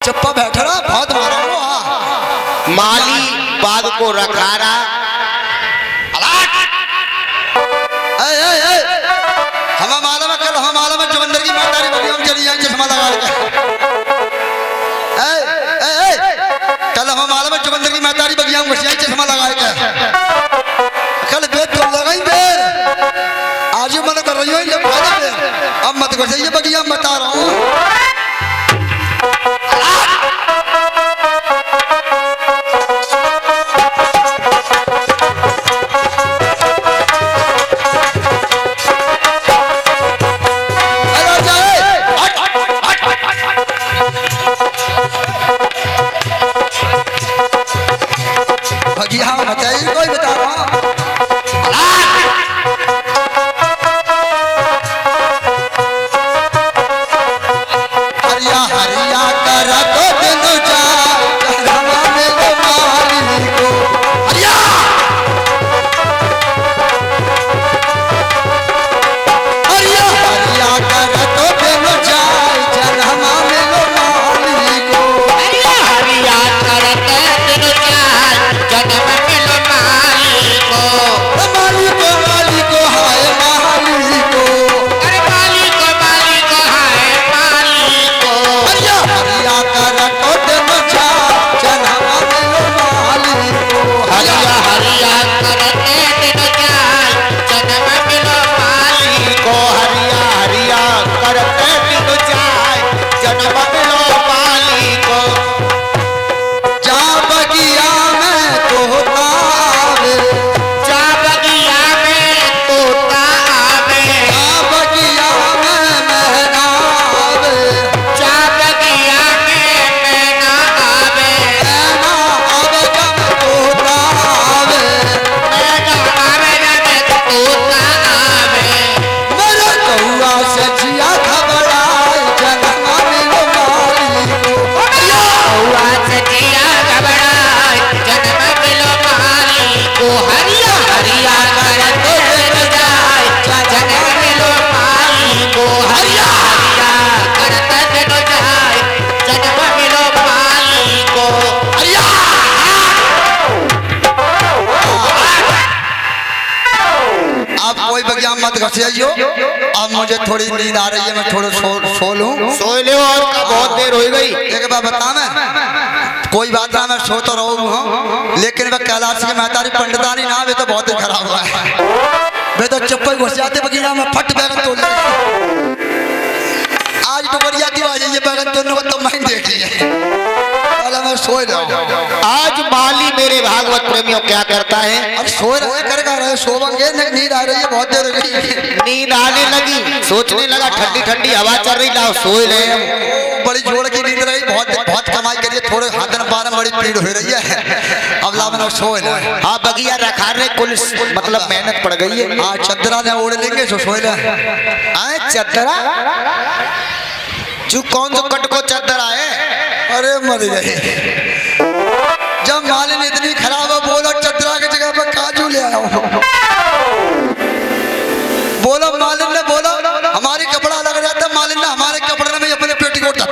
चप्पा बैठ रहा बहुत मारा माली बाग को रखा रहा। हम मालूम है कल हम मालूम है जवंदर की मातारी बगी हम चली जाएंगे चश्मा लगा के। कल हम मालूम है जवंदर की मातारी बगी हम घुस जाएंगे चश्मा लगा के। कल बेद तो लगाई बेर आज ही मन कर रही हो अब मत घुस जाइए बगी हम बता रहा हूँ। अब मुझे थोड़ी नींद आ रही है मैं थोड़ा सो लूं। सो ले और बहुत देर हो गई। एक बार बता मैं कोई बात ना मैं सो तो रहूँ लेकिन वह कैलाश की महतारी पंडितानी ना वे तो बहुत ही खराब हुआ है। वे तो चप्पल घुस जाते बगीना में फट बैगन तोड़ ले। आज डुबरिया की वजह ये बैगन तोड़ने को तो मैं देख लिया मैं सो रहा। आज माली मेरे भागवत प्रेमियों क्या करता है? अब सो रहे कर सोवंगे नींद आ रही है बहुत देर हो गई। नींद आने लगी सोचने लगा ठंडी ठंडी हवा चल रही लाओ सोए रहे। बड़ी जोड़ की नींद रही बहुत कमाई करिए थोड़े हाथ बार बड़ी पीड़ हो रही है अब ला सोए। हाँ बगिया रखा रहे कुल मतलब मेहनत पड़ गई है। हाँ चदरा ने ओढ़ लेंगे सो सोए चदरा जो कौन जो कटको चदरा है? अरे मर गए जब मालिन इतनी खराब है बोलो चदरा की जगह पर काजू ले आओ। बोलो मालिन ने बोलो हमारे कपड़ा लग रहा था मालिन ने हमारे कपड़े में अपने पेटीकोट अब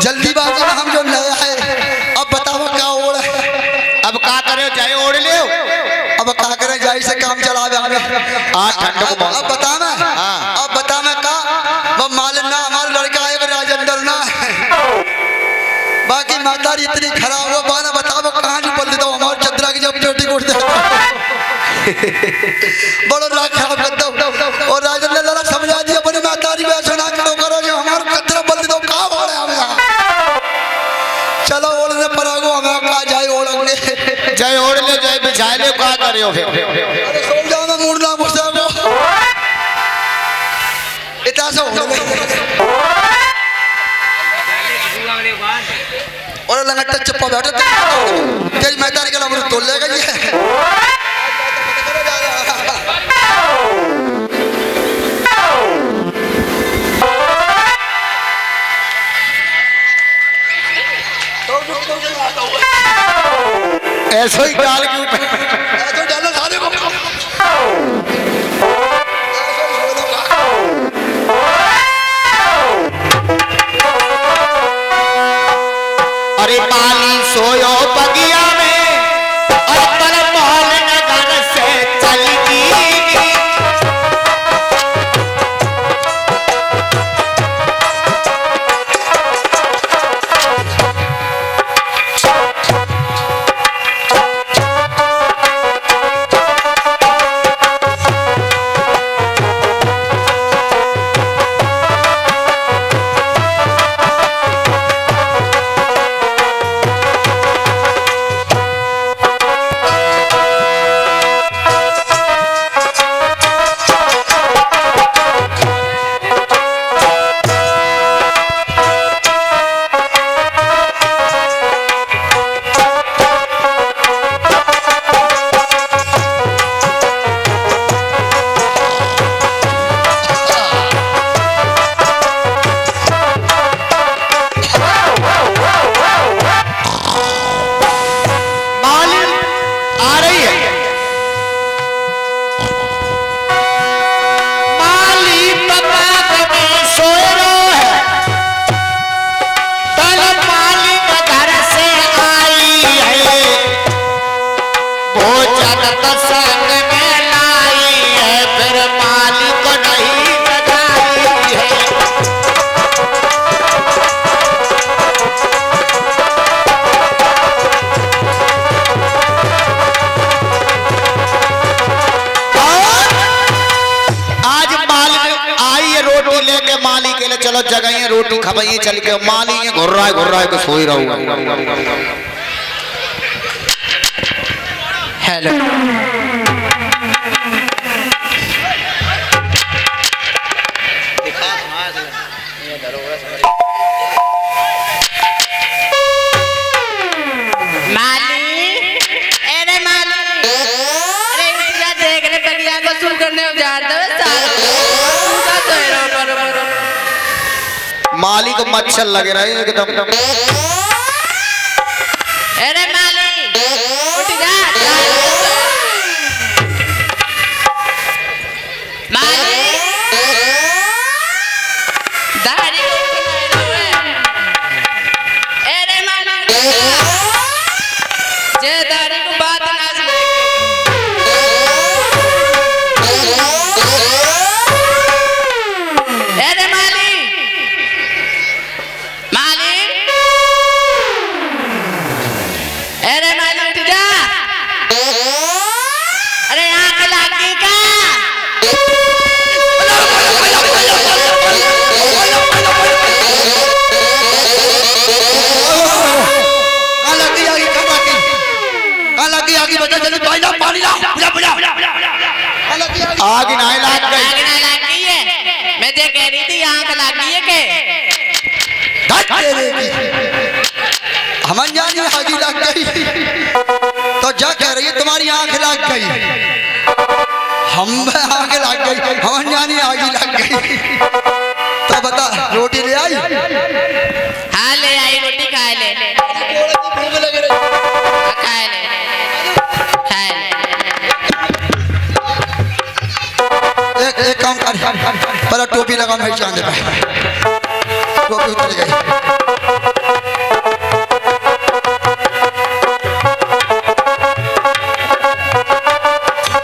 जल्दीबाजी में हम जो नया है अब बताओ क्या ओढ़ अब क्या करे जाए ओढ़ ले अब क्या करे जाए से काम चला ठंड को अब बता मैं अब बता मैं का वो मालिन ना हमारा लड़का है राजेंद्र ना बाकी मातारी इतनी खराब हो बाना बताओ कहाँ जो बोल देता हूँ हमारे चंद्रा की जब चोटी कोट देता बड़ो राग खराब करता हूँ और राजेंद्र लड़ा समझा दिया अपने मातारी में सुना करो जो हमारे चंद्रा बोल देता हूँ कहाँ ओढ़े हमें चलो ओढ़ने पर आगो हमें कहाँ जाए ओढ़ेंगे जाए ओढ़ ले जाए बिछा ले क्या करे हो फिर सो जाओ मैं मुड़ना मुझसे इतना सा और लंगट्टा चप्पा बैठा तेरी मैदान के लिए तोड़ लेगा ये ऐसा ही डाल के ऊपर ऐसा डालना सारे को सोयो बगिया में और पर माल नगर से चल दी। चलो जगह रोटी खबाइए चल के माली घुर रहा है सोई रहा। हेलो माली को मच्छर लगे रहे एकदम। अरे माली उठ जा माली दाढ़ी अरे माली जे दाढ़ी को बात ना सुने। अरे माली अरे माली उठ जा। अरे आँख लगी का आगे बता जल्दी पानी ला आगे ना लग गई है। मैं तो कह रही थी आँख लगी है के हमन जानी आगे लग गई तो जा कह रही है तुम्हारी आंख लग गई। हम आगे लग गई हमन जानी आगे लग गई। तो बता रोटी ले आई? हाँ ले आई रोटी खा ले एक काम कर पहले टोपी लगा भाई चांद पे टोपी उतर गई।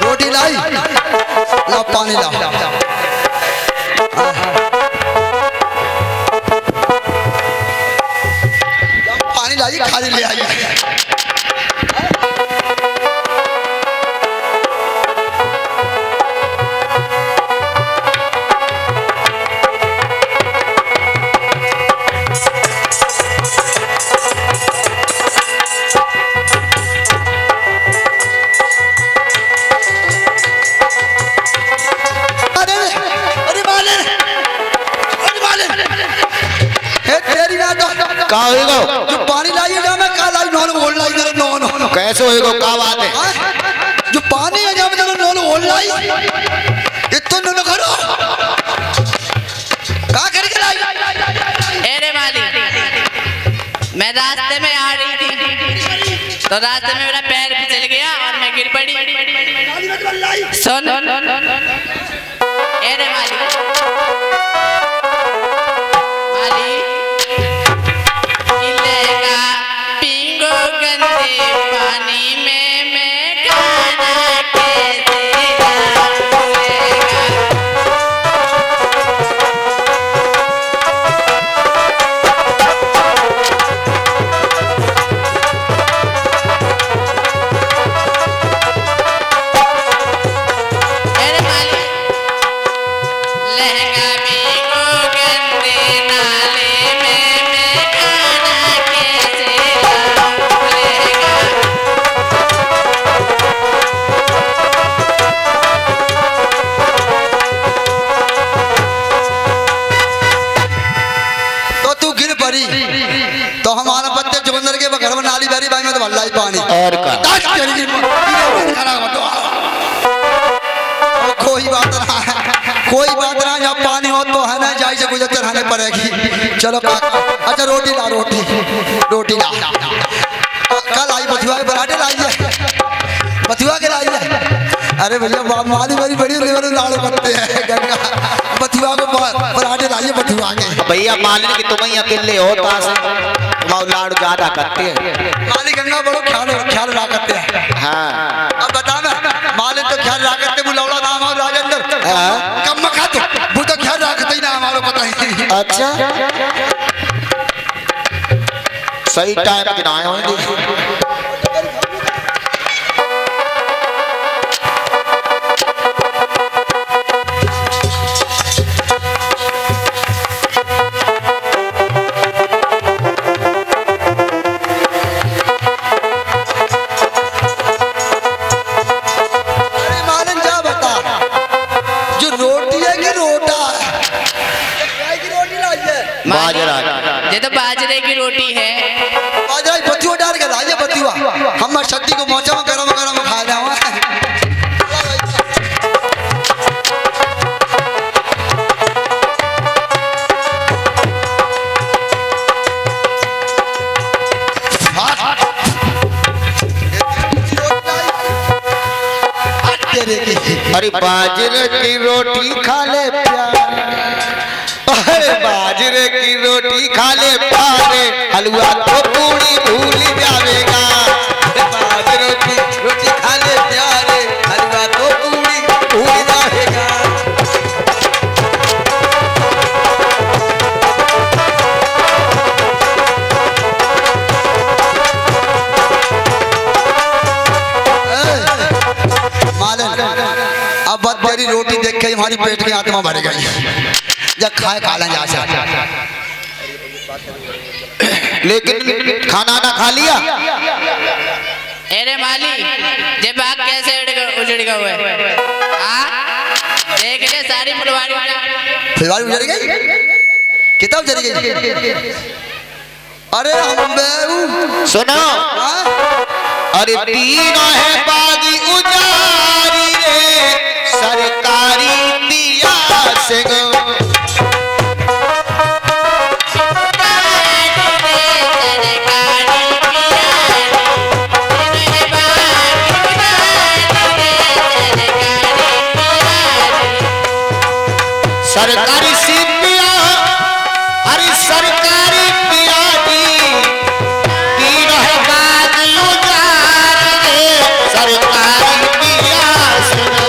रोटी लाई ला पानी ला पानी लाई खाली ले आई। का होएगा जो पानी लाइए जा मैं का लाई नॉन बोल लाई जरा नॉन कैसे होएगा का बात है जो पानी है जा मैं जरा नॉन बोल लाई इतना न करो का करके लाई। अरे माली मैं रास्ते में आ रही थी तो रास्ते में मेरा पैर फिसल गया और मैं गिर पड़ी। सुन अरे माली माली इलेगा पिंगो परी तो हमारा बच्चे जोगंदर के घर में नाली बैरी भाई में तो भल्ला ही पानी और का कोई बात ना जब पानी हो तो है ना जाए से गुजर चढ़ाने पड़ेगी। चलो अच्छा रोटी ला कल आई बथुआ के पराठे लाइए बथुआ के लाइए। अरे भैया माली मेरी बड़ी लेवल लाड़ करते हैं गंगा बथुआ को पराठे लाइए बथुआ के। भैया मालिक की तुम अकेले हो तो लाड़ ज्यादा करते हैं। माली गंगा बड़ो ख्याल रहा करते हैं। हाँ अब बता मैं मालिक तो ख्याल रहा करते बुलावड़ा नाम और राजेंद्र कम मखा तो वो तो ख्याल रहा करते ही ना हमारे पता ही। अच्छा सही टाइम गिनाए होंगे। ये तो बाजरे की रोटी है। बाजरा बथुआ डाल के लाइए बथुआ हम सर्दी को मौसम में गरम गरम खा जाओ। अरे बाजरे की रोटी खा ले अरे बाजरे की रोटी खा ले प्यारे हलवा तो पूरी भूल जाएगा। बाजरे की रोटी खा ले प्यारे हलवा तो पूरी भूल जाएगा। अब बात तेरी रोटी देख के हमारी पेट की आत्मा भर गई जब खाए खा लें जा लेकिन खाना ना खा लिया। अरे माली ये बात कैसे उजड़ गए देख ले सारी फुलवारी उजड़ गई किताब उजड़ गई। अरे हम सुनो अरे तीन है बागी उजारी रे सरकारी दिया से सरकारी सीपिया अरे सरकारी पियादी तीन है बागी उजारी रे सरकारी पिया सुनो।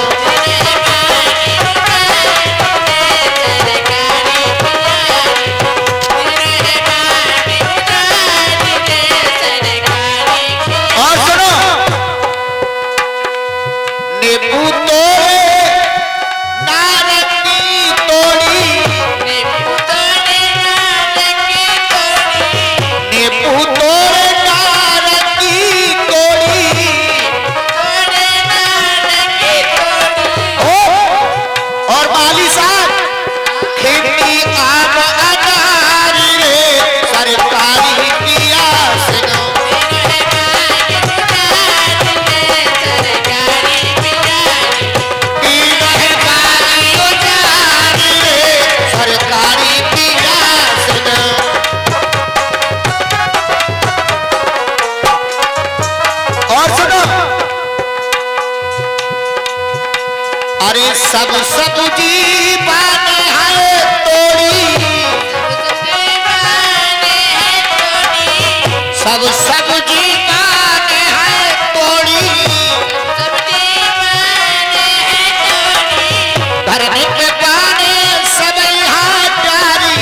और सुनो नींबू तोड़े नारंगी तोड़ी नींबू तोड़े नारंगी तोड़ी और माली साहब खेती आम अनारी रे सरकारी पिया सुनो। तीन है बागी उजारी रे सरकारी पिया सुनो। और सुनो अरे सब सब्जी बाने है तोड़ी सब सब्जी बाने है तोड़ी भरने के बाने सब यहाँ जारी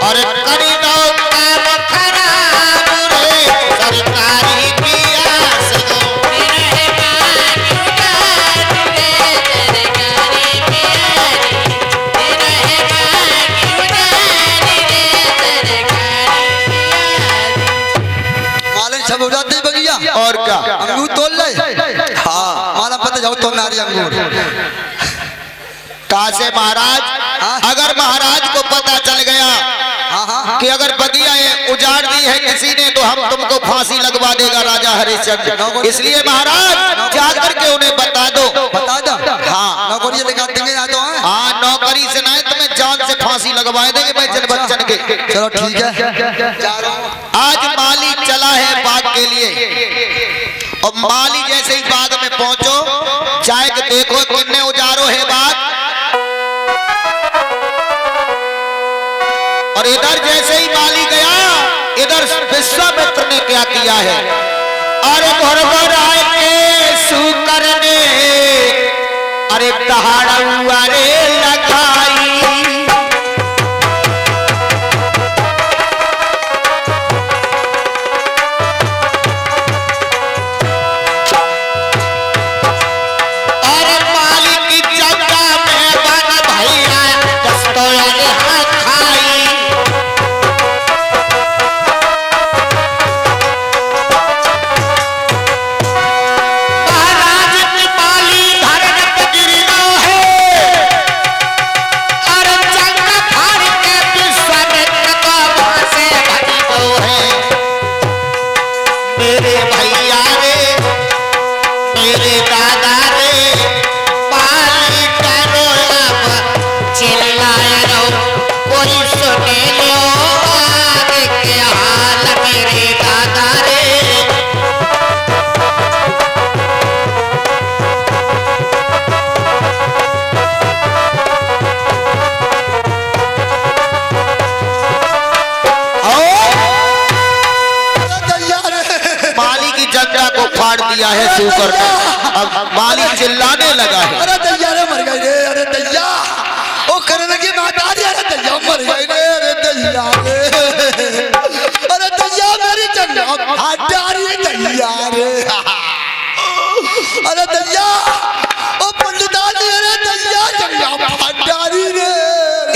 और करी दो काम खराब रे सरकारी पिया सुनो। मालन सब हो जाते बगिया और क्या अंगूर तोड़ ले। हाँ माला पता जाओ तो नारी अंगूर कहा से महाराज, अगर महाराज को पता चल गया कि अगर बगिया उजाड़ दी है किसी ने तो हम तुमको फांसी लगवा देगा राजा हरिश्चंद्र, इसलिए महाराज जाकर के उन्हें बता दो। बता दो। हाँ नौकरी लगा देंगे ना तो। हाँ नौकरी से नहीं तुम्हें जान से फांसी लगवा देंगे बच्चन बच्चन के। चलो ठीक है। आज माली चला है बाग के लिए और माली जैसे ही बाग में पहुंचो चाहे कि देखो कितने उजारो है बाग, और इधर जैसे ही माली गया इधर विश्वामित्र ने क्या किया है, अरे घोरघोराए के सूकर ने अरे दहाड़ा रे लगाई। अरे माली की जगह में बन भैया दस्तो खाई। दिया है सूकर ने, अब माली चिल्लाने लगा है, अरे दैया रे मर गई रे, अरे दैया ओ करने की माता दी, अरे दैया मर गई रे, अरे दैया रे, अरे दैया मेरी चंगा हटारी दैया रे, अरे दैया ओ पंडिता जी, अरे दैया चंगा हटारी रे।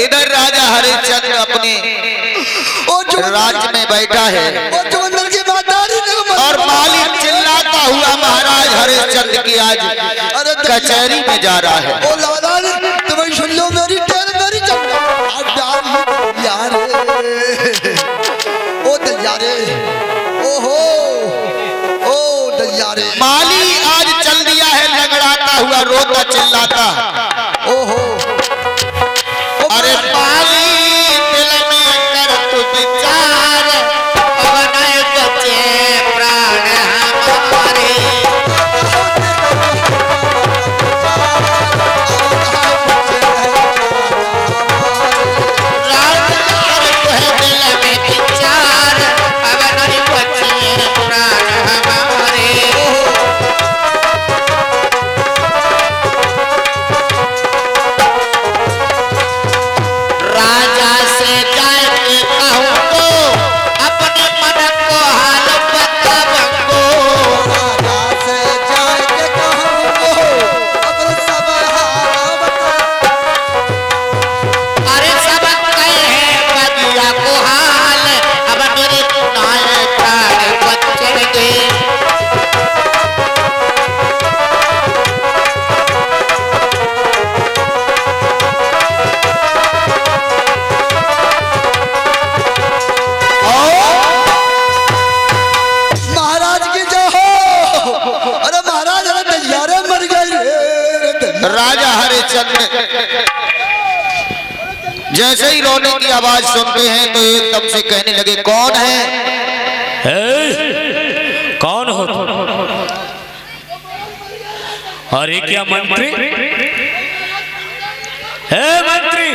इधर राजा हरिश्चंद्र अपने राज्य में बैठा है और माली चिल्लाता हुआ महाराज हरिश्चंद्र की आज कचहरी में जा रहा है। ओ लाला रे तुम्हें सुन लो मेरी टेर मेरी चंगा यार ओ दैया रे, ओहो ओ दैया रे। माली आज चल दिया है लगड़ाता हुआ रोता चिल्लाता, ओहो अरे माली दिल में कर तू विचार, अवनय बचे प्राण हमारे। जैसे ही रोने की आवाज सुनते हैं तो एकदम से कहने लगे कौन है? कौन हो तुम? अरे क्या मंत्री है? मंत्री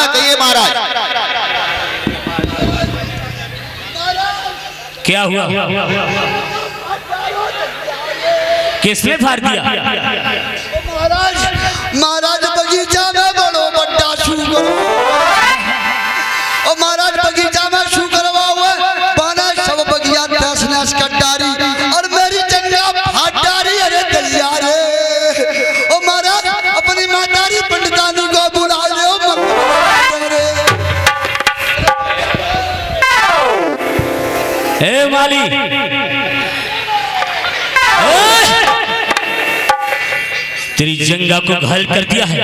कहिए महाराज। क्या हुआ? किसने फाड़ दिया? महाराज बगीचा में बड़ो बड्डा शू करो, और महाराज बगीचा में शू करवा हुआ पाना सब बगिया दस नस कटारी और मेरी चंगा फाटारी। अरे दैया रे, ओ महाराज अपनी मातारी पंडितानी को बुला लो। ए माली, श्री जंगा को घायल कर दिया है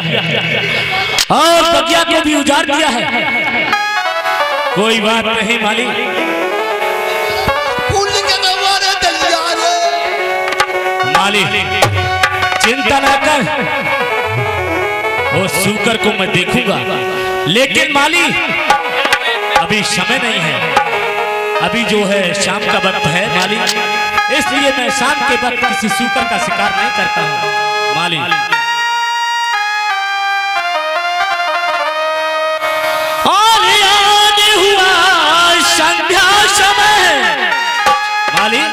और बगिया को भी उजाड़ दिया है। कोई बात नहीं मालिक, मालिक चिंता न कर, वो सूकर को मैं देखूंगा। लेकिन मालिक अभी समय नहीं है, अभी जो है शाम का वक्त है मालिक, इसलिए मैं शाम के वक्त किसी सूकर का शिकार नहीं करता हूँ मालिक। और याद हुआ संध्या समय मालिक,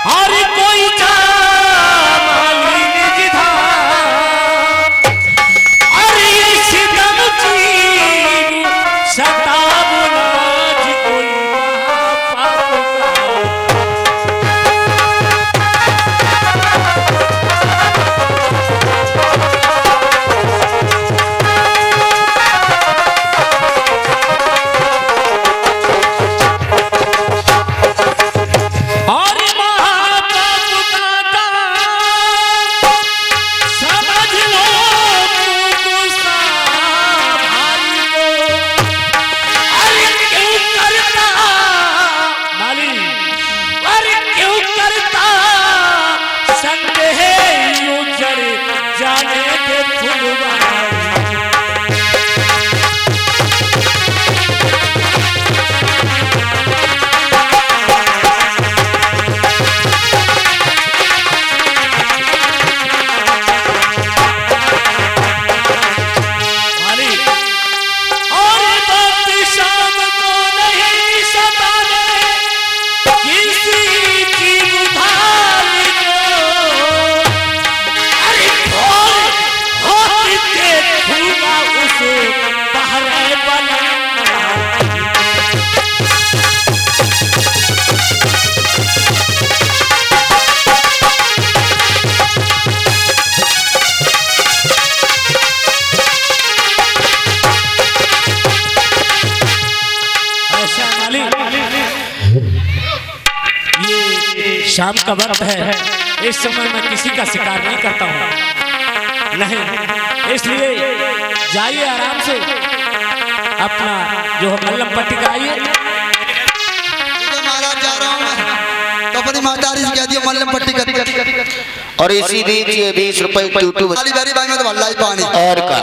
और कोई जा मालिक जिधा, और ये सितम की सतावना जी कोई महापाप शाम का वक्त है, इस समय मैं किसी का शिकार नहीं करता हूँ, नहीं, इसलिए जाइए आराम से अपना जो है मल्लम पट्टी कराइए। महाराज जा रहा हूँ मैं, तो अपनी मातारी से कह दिया मल्लम पट्टी कर। और इसी दीजिए 20 रुपए यूट्यूब वाली बारी भाई में तो भल्ला ही पानी और का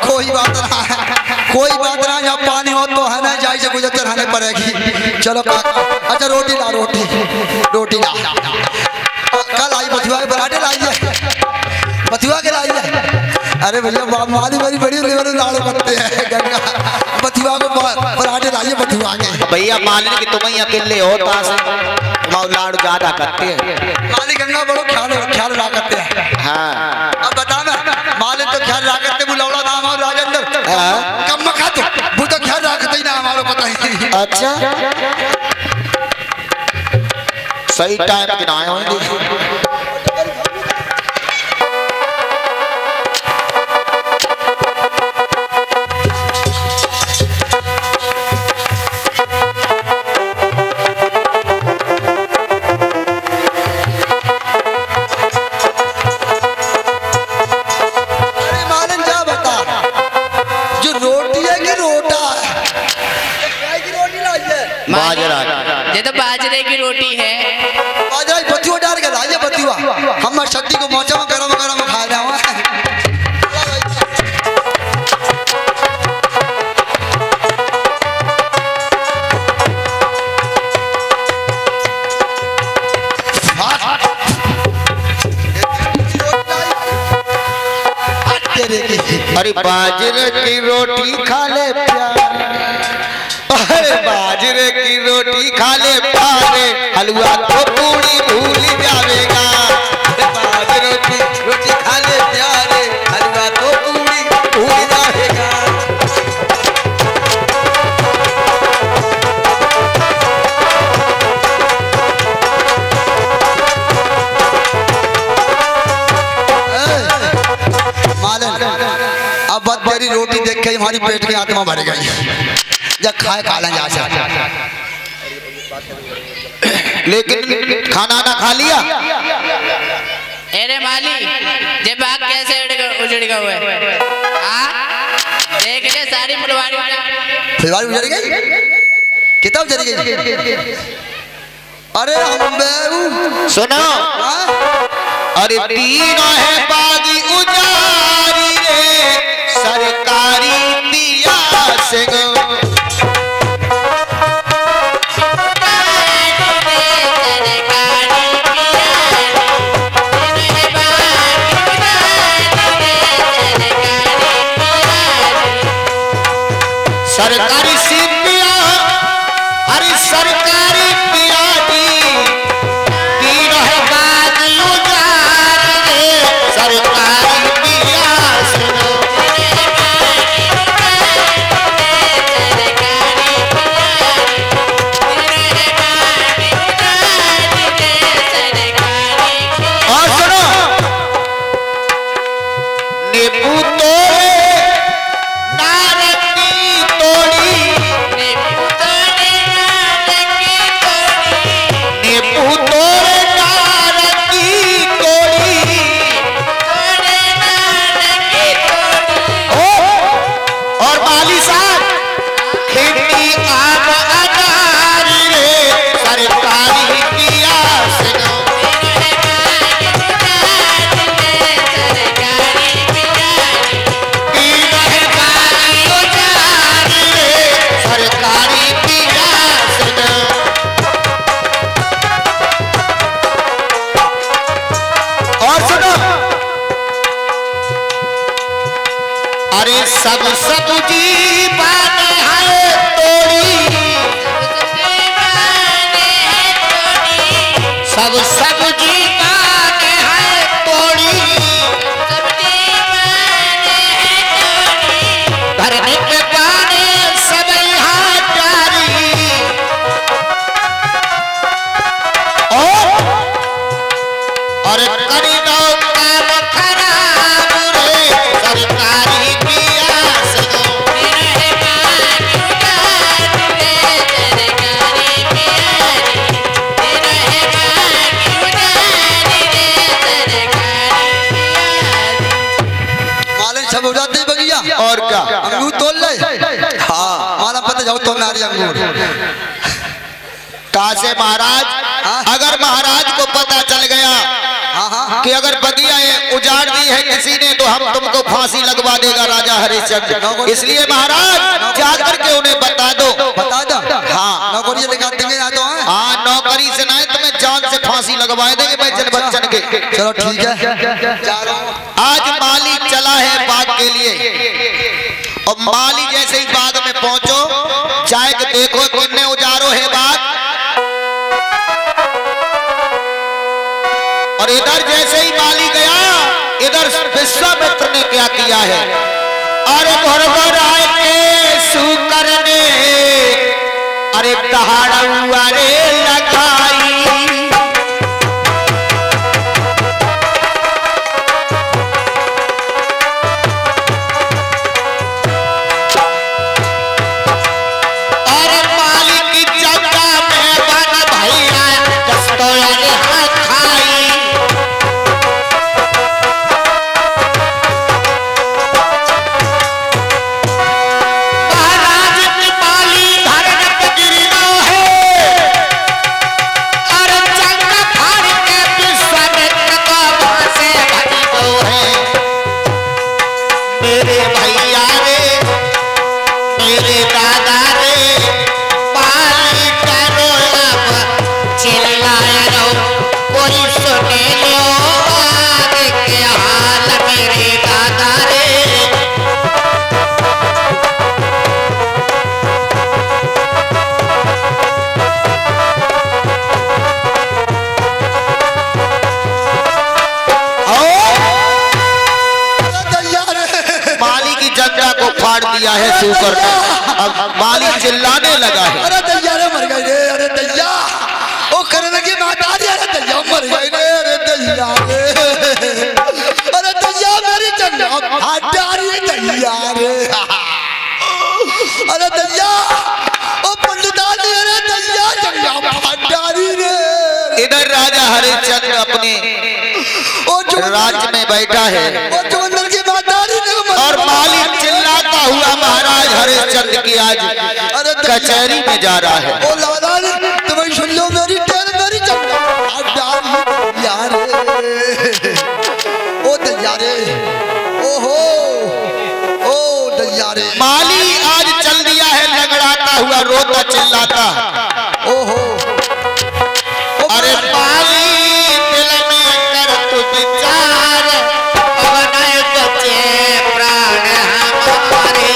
कोई बात ना, कोई बात ना, जब पानी हो तो है ना जाई से गुजरते रहने पड़ेगी। चलो काका, अच्छा रोटी ला, रोटी ला, कल आई बथुआ के पराठे लाइए, बथुआ के लाइए। अरे भैया माली मेरी बड़ी लेवल लाड़ करते हैं गंगा, बथुआ को पराठे लाइए, बथुआ के। भैया मालिक की तुम ही अकेले हो लाड़ ज्यादा करते हैं, माली गंगा बड़ो ख्याल रहा करते हैं। हाँ अब बता ना, मालिक तो ख्याल रहा करते, बुलौड़ा नाम और राजेंद्र कम मखा तो वो तो ख्याल रखते ही ना, हमारे पता ही। अच्छा सही टाइम पे आए होंगे। ये तो बाजरे की रोटी है, बाजरा बथुआ डाल के लाइए, बथुआ हम सर्दी को मौसम में गरम गरम खा रहे हैं। अरे बाजरे की रोटी खा ले प्यारे, अरे बाजरे की रोटी खा ले प्यारे, हलवा तो पूरी भूल जाएगा। बाजरे की रोटी खा ले प्यारे, हलवा तो पूरी भूल जाएगा। अब बस तेरी रोटी देख के हमारी पेट की आत्मा भर गई, जब खाए खा लें जा लेकिन खाना ना खा लिया। अरे माली ये बात कैसे उजड़ गया हुआ है? देख ले सारी फुलवारी फुलवारी उजड़ गई, किताब उजड़ गई। अरे हम सुनो, अरे तीनों है बागी उजारी रे सरकारी दिया सिंह। सरकारी सिपिया, अरे सरकारी पियाजी, तीनों है बागी उजारी रे सरकारी पिया सुनो। और सुनो, नींबू तोड़े नारंगी तोड़ी, नींबू तोड़े नारंगी तोड़ी, और माली साहब खेती आम अनारी रे सरकारी पिया सुनो। तीनों है बागी उजारी रे सरकारी पिया सुनो। और सुनो, अरे सब सब्जी बाने है तोड़ी, सब सब्जी बाने है तोड़ी, भरने पे पाने सब यहाँ जारी। और करी दो काम खराब रे सरकारी पिया सुनो। मालन सब हो जाते हैं बगिया। और क्या, अंगूर तोड़ ले। हाँ माला पता जाओ तो नारी अंगूर। कासे महाराज, अगर महाराज को पता चल गया कि अगर बगिया उजाड़ दी है किसी ने तो हम तुमको फांसी लगवा देगा राजा हरिश्चंद्र। इसलिए महाराज जाकर के उन्हें बता दो। बता दो। हाँ नौकरी लगा देंगे ना तो। हाँ, नौकरी से नहीं तुम्हें जान से फांसी लगवा देंगे मैं जन बच्चन के। चलो ठीक है, जा रहा हूं। आज माली चला है बाग के लिए, और माली जैसे ही बाग में पहुंचो चाहे कि देखो किन्ने उजारो है बाग। और इधर जैसे ही माली गया, इधर विश्वामित्र ने क्या किया है? अरे घोर आए के सुकर ने, अरे दहाड़ा रे लगाई। अरे माली की जगह में बन भैया दस्तो हाथ खाई। महाराज की माली धरन पे गिरना है, अरे जंग फाड़ के विश्वामित्र को वहां से भगी दो है। मेरे भैया रे, मेरे दादा रे, पाली करो अब चिल्लाए रो, कोई सुने लो आगे के हाल मेरे दादा रे। माली की जगह को फाड़ दिया है सूकर ने। अब माली चिल्लाने लगा है। अरे दैया रे मर गई रे, अरे दैया ओ करने लगी माता रे, अरे दैया मर गई रे, अरे दैया रे, अरे दैया मेरी जगह फाटा रे दैया रे, अरे दैया ओ पंडिता रे, अरे दैया जगह फाटा रे। हरिश्चंद्र अपने ओ राज्य में बैठा है ओ चुकंदर की मातारी ने और मालिक चिल्लाता हुआ महाराज हरिश्चंद्र की आज कचहरी में जा रहा है। ओ लाला तुम्हें सुन लो मेरी टेर मेरी यार ओ दयारे ओहो ओ दयारे माली आज चल दिया है लगड़ाता हुआ रोता चिल्लाता। ओहो अरे माली दिल में कर तू विचार बनाए बच्चे प्राण हमारे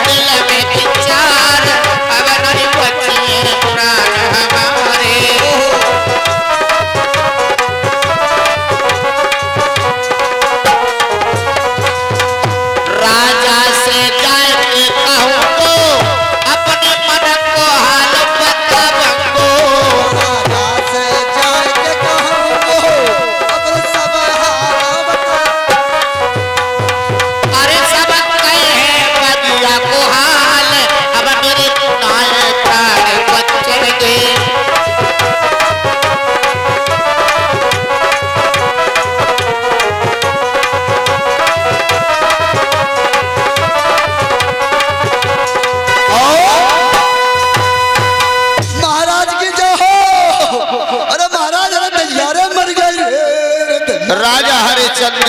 दिल में विचार बनाए बच्चे प्राण हमारे राजा से जाके कहूँ तो अपने मन को हाल बताऊँ राजा से जाके कहूँ अपने सब हाल बता अरे सब कहे बदिया को हाल अब मेरे नाल प्राण बचेंगे महाराज की जय हो। अरे महाराज अरे दयारे मर गए रे। राजा हरिश्चंद्र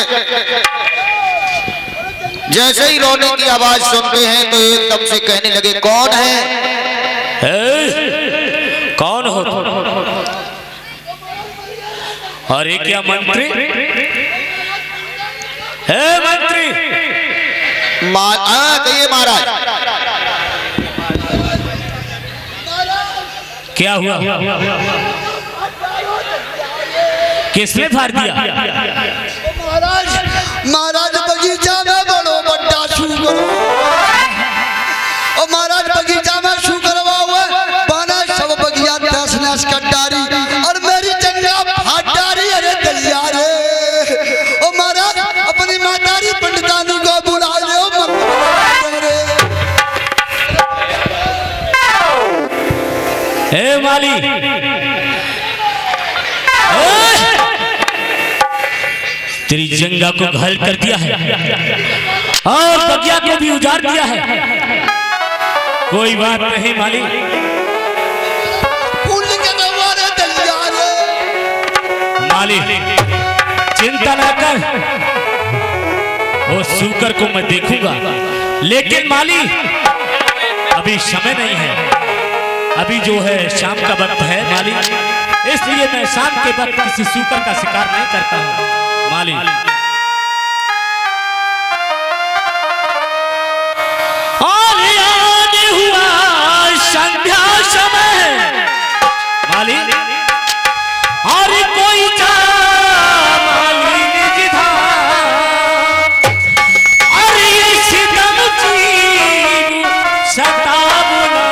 जैसे ही रोने की आवाज सुनते हैं तो एकदम से कहने लगे कौन है? कौन हो तुम? अरे क्या मंत्री है मंत्री? कहिए महाराज। क्या हुआ? किसने फाड़ दिया? महाराज महाराज बगीचा में बड़ो बड्डा शू करो और महाराज बगीचा में शू करवा हुआ पाना सब बगिया दस नस कटारी और मेरी चंगा फाटारी। अरे दलियारे ओ महाराज अपनी मातारी पंडितानी को बुला लो हे माली तेरी जंगा को घायल कर दिया है और बगिया को भी उजाड़ दिया है। कोई बात नहीं माली, माली चिंता ना कर, वो सूकर को मैं देखूंगा। लेकिन माली अभी समय नहीं है, अभी जो है शाम का वक्त है माली, इसलिए मैं शाम के वक्त किसी सूकर का शिकार नहीं करता हूँ माली। और याद हुआ संध्या समय माली, और कोई जा माली निज धाम, और ये सितम जीव सता बुला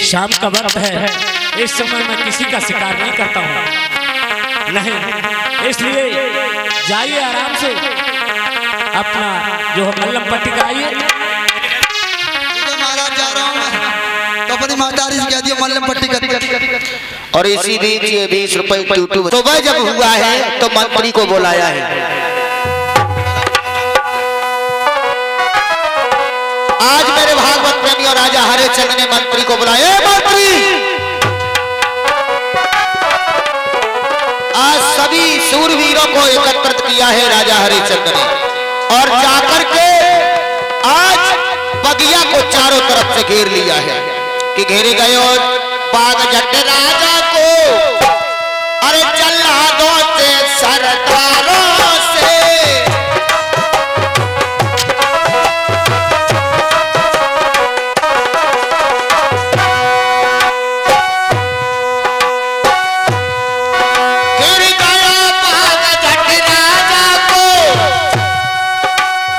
शाम का वक्त है, इस समय मैं किसी का शिकार नहीं करता हूँ, नहीं। इसलिए जाइए आराम से अपना जो है मल्लम पट्टी कराइए। महाराज जा रहा हूँ तो अपनी मातारी से कह दिया मल्लम पट्टी कर। और इसी बीच ये 20 रुपए यूट्यूब तो वह जब हुआ है तो मंत्री को बुलाया है। आज मेरे भागवत प्रेमी और राजा हरिश्चंद्र ने मंत्री को बुलाया। मंत्री, आज सभी सूरवीरों को एकत्रित किया है राजा हरिश्चंद्र ने, और जाकर के आज बगिया को चारों तरफ से घेर लिया है कि घेरे गए और बाग जट राजा को अरे जल्लादों से सरदारों से घेर गया बाग जट राजा को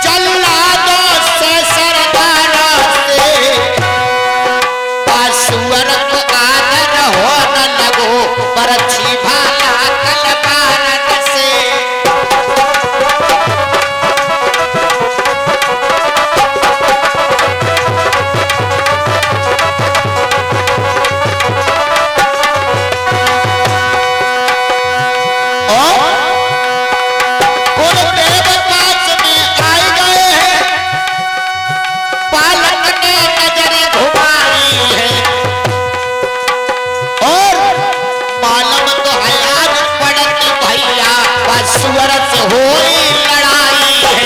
जल्लादों से सरदारों से सुअर को आदर हो न लगो पर अच्छी भाला कलकार से। गुरुदेव पास में आए गए हैं, पालक ने नजर घुमाई है, मालूम तो है आज पड़त भैया सुअर से होई लड़ाई है।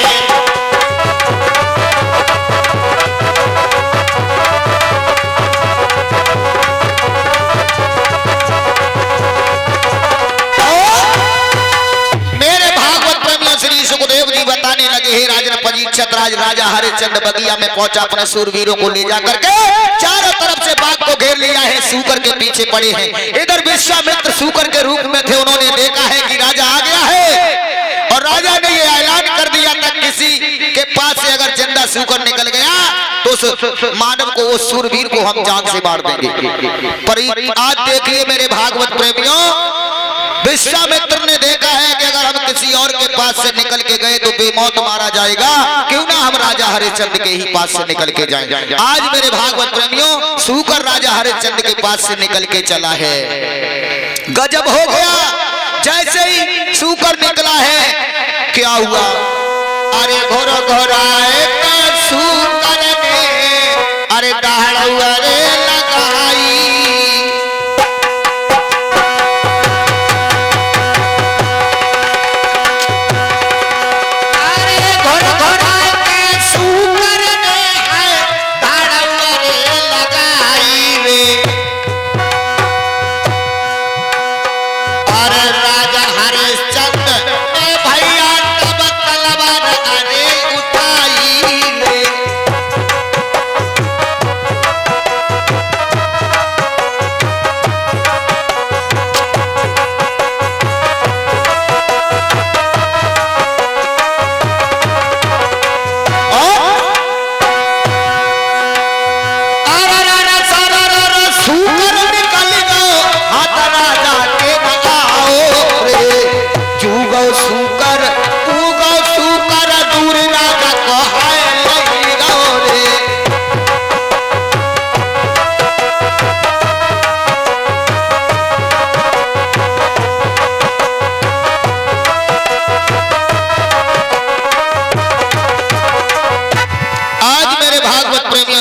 मेरे भागवत प्रेमियों श्री सुखदेव जी बताने लगे हैं राजन परीक्षित राजा हरिश्चंद्र बगिया में पहुंचा, अपने सूरवीरों को ले जाकर के चारों तरफ से बाग को घेर लिया है, सूकर के पीछे पड़े हैं। इधर विश्वामित्र सूकर के रूप में थे, उन्होंने देखा है कि राजा आ गया है, और राजा ने ये ऐलान कर दिया था किसी के पास से अगर जिंदा सूकर निकल गया तो उस मानव को, उस सूरवीर को हम जान से मार देंगे। पर आज देखिए मेरे भागवत प्रेमियों, विश्वामित्र ने देखा है कि अगर हम किसी और के पास से निकल के गए तो बेमौत मारा जाएगा, क्यों ना हम राजा हरिश्चंद्र के ही पास से निकल के जाएं। आज मेरे भागवत प्रेमियों सूकर राजा हरिश्चंद्र के पास से निकल के चला है। गजब हो गया, जैसे ही सूकर निकला है क्या हुआ, अरे घोरा घोराए सूकर ने अरे दहाड़ रे लगाई,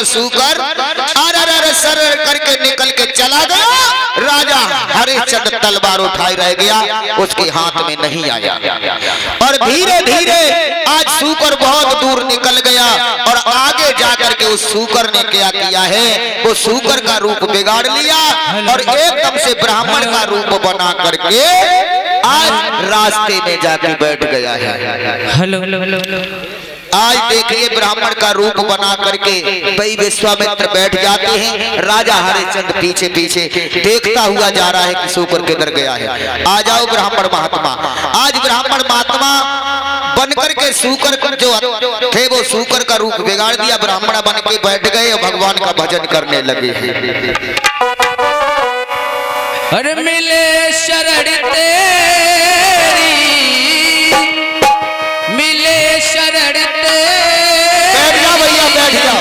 सूकर सर करके निकल के चला गया। राजा हरिश्चंद्र तलवार उठाए रह गया, उसके हाथ में नहीं आया। और धीरे धीरे आज सूकर बहुत दूर निकल गया, और आगे जाकर के उस सूकर ने क्या किया है, वो सूकर का रूप बिगाड़ लिया और एकदम से ब्राह्मण का रूप बना करके आज रास्ते में जाके बैठ गया है। हेलो हेलो हेलो हेलो आज देखिए ब्राह्मण का रूप बना करके भाई विश्वामित्र बैठ जाते हैं, राजा हरिश्चंद्र पीछे पीछे देखता हुआ जा रहा है कि सूकर किधर गया है। आ जाओ ब्राह्मण महात्मा। आज ब्राह्मण महात्मा बनकर के सूकर जो थे वो सूकर का रूप बिगाड़ दिया, ब्राह्मण बन के बैठ गए और भगवान का भजन करने लगे। अरे मिले शरण तेरी, मिले शरण तेरी। बैठ जाओ भैया, बैठ जाओ।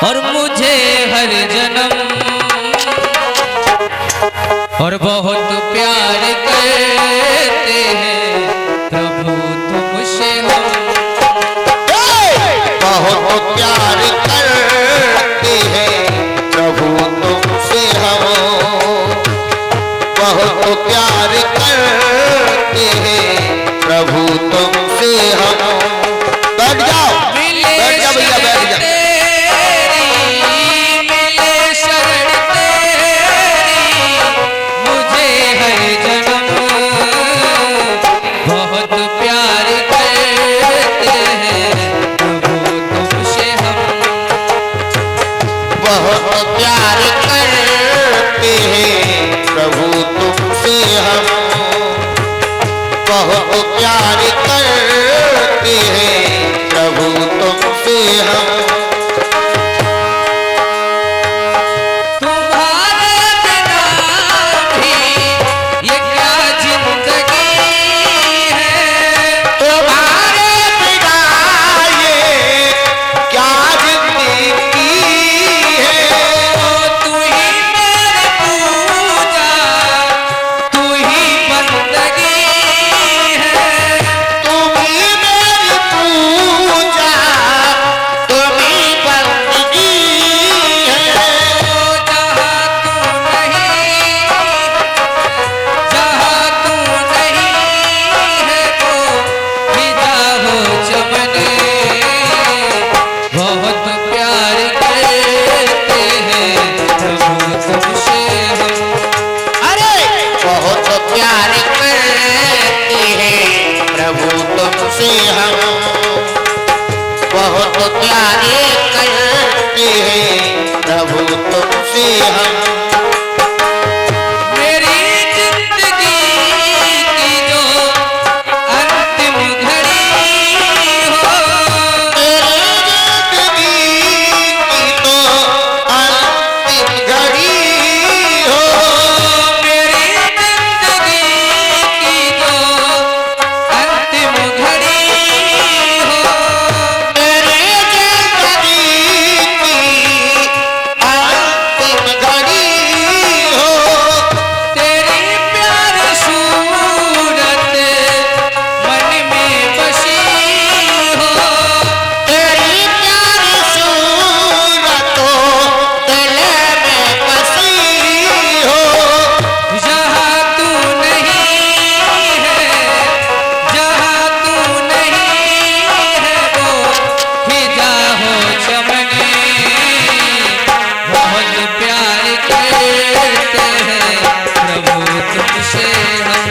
और मुझे हर जन्म और बहुत प्यार करते हैं प्रभु तुमसे हम। बहुत प्यार करते हैं प्रभु तुमसे हम, बहुत प्यार करते हैं प्रभु तुमसे हम। बैठ जाओ, बैठ जाओ भैया, बैठ जाओ। प्रभु तुमसे हम बहुत प्यार करते हैं, प्रभु तुमसे हम। तुम्हारे बिना भी ये क्या जिंदगी है, तुम्हारे बिना ये क्या जिंदगी है। तू ही मेरी पूजा, तू ही बंदगी है, तुम ही मेरी पूजा, तुम ही बंदगी है। जहाँ तू नहीं है वो फिदा हो चमने। बहुत प्यार करते हैं प्रभु तुमसे हम। अरे बहुत प्यार करते हैं प्रभु तुमसे हम, बहुत प्यार करते हैं प्रभु तुमसे हम। मेरी जिंदगी की जो अंतिम घड़ी हो, तेरी जिंदगी की तो अंतिम घड़ी हो। मेरी जिंदगी की जो अंतिम घड़ी हो, तेरी जिंदगी की अंतिम घड़ी हो। तेरी प्यार सूरत मन में बसी हो, तेरी प्यारी सूरत दिल में बसी हो। जहाँ तू नहीं है, जहाँ तू नहीं है वो फिदा हो चमने। बहुत प्यार करते हैं प्रभु तुमसे हम।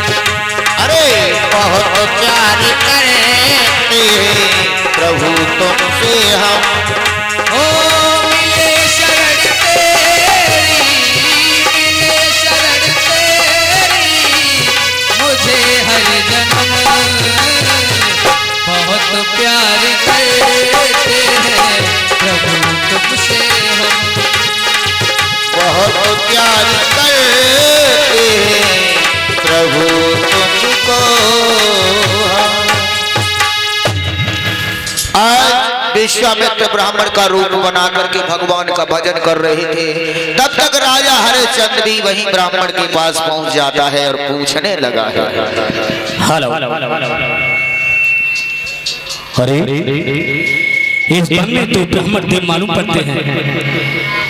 अरे बहुत प्यार करते हैं प्रभु तुमसे हम। ओ मिले शरण तेरी, मिले शरण तेरी, मुझे हर जन्म बहुत प्यार करते हैं प्रभु तुमसे हम। बहुत प्यार करते हैं प्रभु तुमको हम। आज विश्वामित्र ब्राह्मण का रूप बना करके भगवान का भजन कर रहे थे। तब तक राजा हरिश्चंद्र भी वहीं ब्राह्मण के पास पहुंच जाता है और पूछने लगा है। हेलो, अरे इस वन में तो ब्राह्मण देव मालूम पड़ते हैं।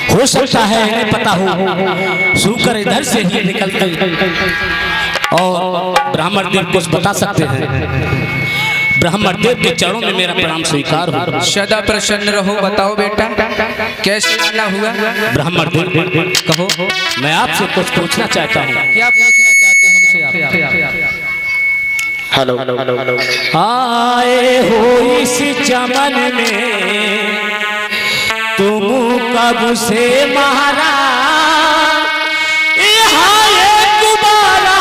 हो सकता है इन्हें पता हो सूकर इधर से ही निकलते और ब्राह्मण देव कुछ बता सकते हैं। ब्राह्मण देव के चरणों में मेरा प्रणाम स्वीकार हो। सदा प्रसन्न रहो। बताओ बेटा कैसे आना हुआ? ब्राह्मण देव कहो, मैं आपसे कुछ पूछना चाहता हूँ। क्या पूछना चाहते हो हमसे आप? हेलो, आए हो इस चमन में तुम कब से महारा, यहाँ एक बारा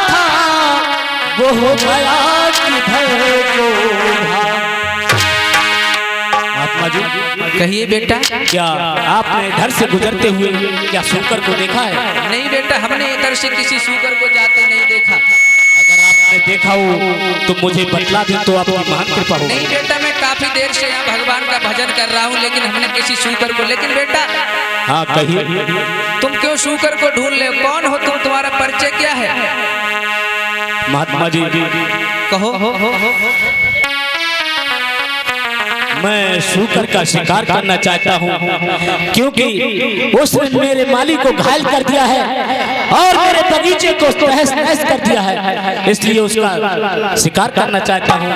था वो गया किधर को। महात्मा जी कहिए बेटा। क्या आपने इधर से गुजरते हुए क्या सूकर को देखा है? नहीं बेटा, हमने इधर से किसी सूकर को जाते नहीं देखा। अगर आपने देखा हो तो मुझे बतला दी तो आपकी महान कृपा होगी। नहीं बेटा, मैं काफी देर से यहाँ भगवान का भजन कर रहा हूँ, लेकिन हमने किसी सूकर को। लेकिन बेटा, हाँ कहिए। तुम क्यों सूकर को ढूंढ ले? कौन हो तुम? तुम्हारा परिचय क्या है? महात्मा जी कहो। मैं सूकर का शिकार करना चाहता हूँ, क्योंकि उसने मेरे माली को घायल कर दिया है और मेरे बगीचे को तहस नहस कर दिया है, इसलिए उसका शिकार करना चाहता हूँ।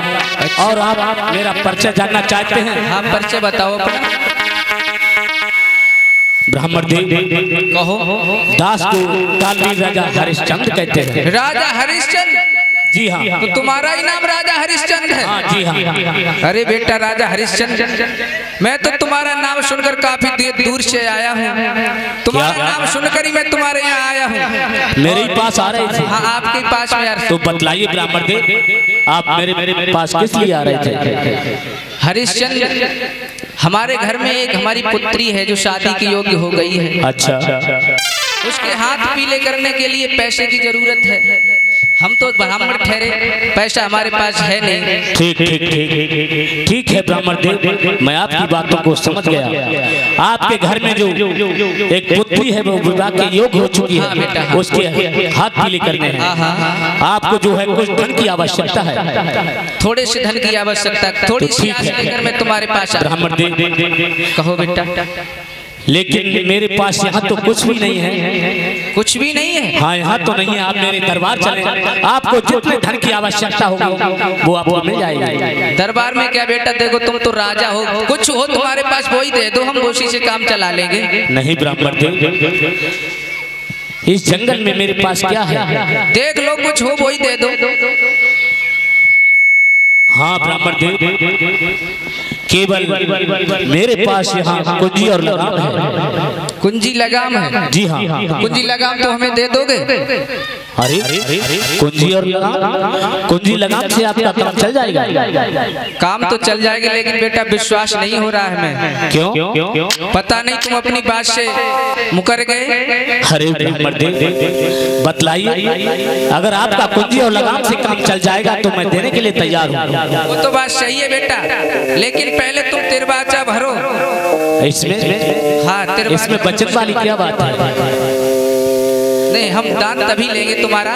और आप मेरा परिचय जानना चाहते हैं? हाँ, परिचय बताओ अपना। ब्राह्मण देव कहो। दास को कालवीर राजा हरिश्चंद्र कहते हैं। राजा हरिश्चंद्र? जी हाँ। तो तुम्हारा ही नाम राजा हरिश्चंद्र है? हाँ जी हाँ। अरे बेटा, राजा हरिश्चंद्र, मैं तो तुम्हारा नाम सुनकर काफी दूर से आया हूँ। तुम्हारा नाम सुनकर ही मैं तुम्हारे यहाँ आया हूँ। मेरे ही पास आ रहे थे? हाँ, आपके पास में यार। तो बतलाइए ब्राह्मण देव, आप मेरे पास किस लिए आ रहे थे? हरिश्चंद्र, हमारे घर में एक हमारी पुत्री है जो शादी की योग्य हो गई है। अच्छा। उसके हाथ पीले करने के लिए पैसे की जरूरत है। हम तो ब्राह्मण ठहरे, पैसा हमारे पास है नहीं। ठीक है ब्राह्मण देव, मैं आपकी बातों को समझ गया। आपके घर में जो एक पुत्री है वो विवाह के योग्य हो चुकी है, उसके हाथ पीले करने हैं। आपको जो है कुछ धन की आवश्यकता है। थोड़े से धन की आवश्यकता, थोड़ी सी आस लेकर मैं तुम्हारे पास आया। ब्राह्मण देव कहो बेटा। लेकिन मेरे पास यहाँ तो कुछ भी नहीं है। कुछ भी नहीं है? हाँ, यहाँ तो नहीं है। आप मेरे दरबार चले, आपको जितने धन की आवश्यकता होगी वो आपको मिल जाएगी। दरबार में क्या बेटा, देखो तुम तो राजा हो, कुछ हो तुम्हारे पास वो ही दे दो, हम उसी से काम चला लेंगे। नहीं ब्राह्मण देव, इस जंगल में मेरे पास क्या है? देख लो, कुछ हो वो ही दे दो। हाँ ब्राह्मण देव, केवल मेरे पास यहाँ कुंजी और लगाम है। कुंजी लगाम है? जी हाँ। कुंजी लगाम तो हमें दे दोगे? अरे कुंजी और लगाम, कुंजी लगाम से आपका काम चल जाएगा? काम तो चल जाएगा, लेकिन बेटा विश्वास नहीं हो रहा है हमें। क्यों? पता नहीं, तुम अपनी बात से मुकर गए। अरे ब्राह्मण देव बतलाइए, अगर आपका कुंजी और लगाम से काम चल जाएगा तो मैं देने के लिए तैयार हूँ। वो तो बात सही है बेटा, लेकिन पहले तुम तिरबाचा भरो। इसमें? हाँ, इसमें बचत वाली क्या बात है? नहीं, हम दान तभी लेंगे तुम्हारा।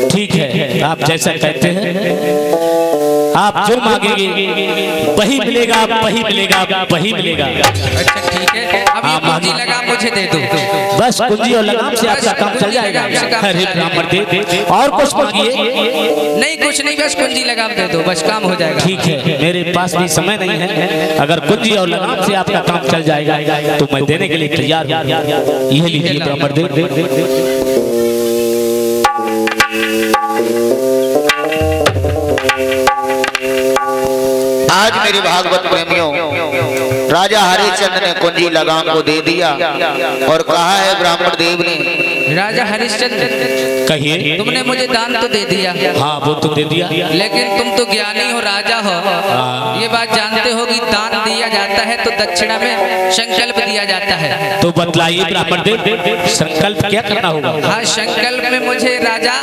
ठीक है, आप जैसा कहते हैं, आप जो मांगेंगे वही मिलेगा, वही मिलेगा, वही मिलेगा। अच्छा ठीक है, अब ये कुंजी लगाम मुझे दे दो। बस कुंजी और लगाम से आपका काम चल जाएगा। अरे ब्राह्मण देव, और कुछ मांगिए? नहीं, कुछ नहीं, बस कुंजी लगाम दे दो, बस काम हो जाएगा। ठीक है, मेरे पास भी समय नहीं है। अगर कुंजी और लगाम से आपका काम चल जाएगा तो मैं देने के लिए तैयार हूँ। यह लीजिए ब्राह्मण देव। आज मेरे भागवत प्रेमियों, राजा हरिश्चंद्र ने कुंजी लगाम को दे दिया और कहा है ब्राह्मण देव ने। राजा हरिश्चंद्र, कहिए। तुमने मुझे दान तो दे दिया। हाँ, वो तो दे दिया, लेकिन तुम तो ज्ञानी हो, राजा हो, ये बात जानते हो कि दान दिया जाता है तो दक्षिणा में संकल्प दिया जाता है। तो बतलाइए ब्राह्मण देव, संकल्प क्या करना होगा? हाँ, संकल्प में मुझे राजा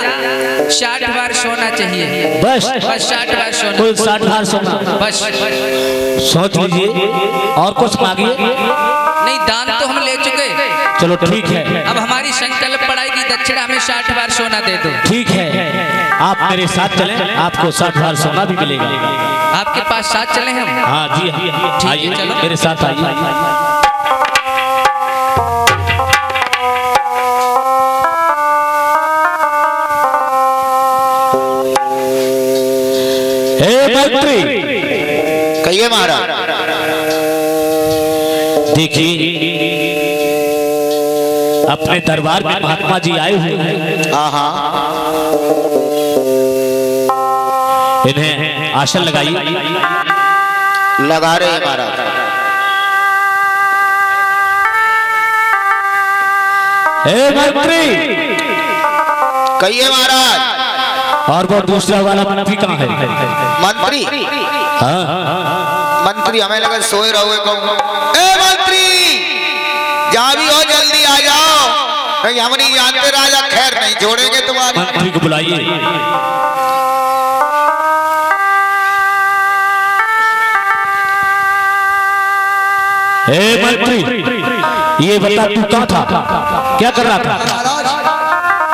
60 बार सोना चाहिए। बस 60 बार सोना। कुल 60 बार सोना? बस सोच लीजिए, और कुछ मांगिए? नहीं, दान तो हम ले चुके। चलो ठीक है, अब हमारी संकल्प पड़ाई की दक्षिणा में 60 बार सोना दे दो। ठीक है, आप मेरे साथ चलें, आपको 60 बार सोना भी मिलेगा। आपके पास साथ चले हम? हाँ जी हाँ, आइए मेरे साथ आइए। हे मंत्री, कहिए महाराज। देखिए, अपने दरबार में महात्मा जी आए हुए हैं। इन्हें आसन लगाइए। लगा रहे हैं महाराज। हे मंत्री, कहिए महाराज। और वो दूसरा वाला मंत्री कहाँ है? मंत्री? हाँ, मंत्री हमें लगा सोए रहोगे कहूँ। ए मंत्री जहाँ भी हो जल्दी आ जाओ, नहीं हम नहीं जानते राजा खैर नहीं छोड़ेंगे तुम्हारी। मंत्री को बुलाइए। ए मंत्री ये बता तू कहाँ था, क्या कर रहा था? महाराज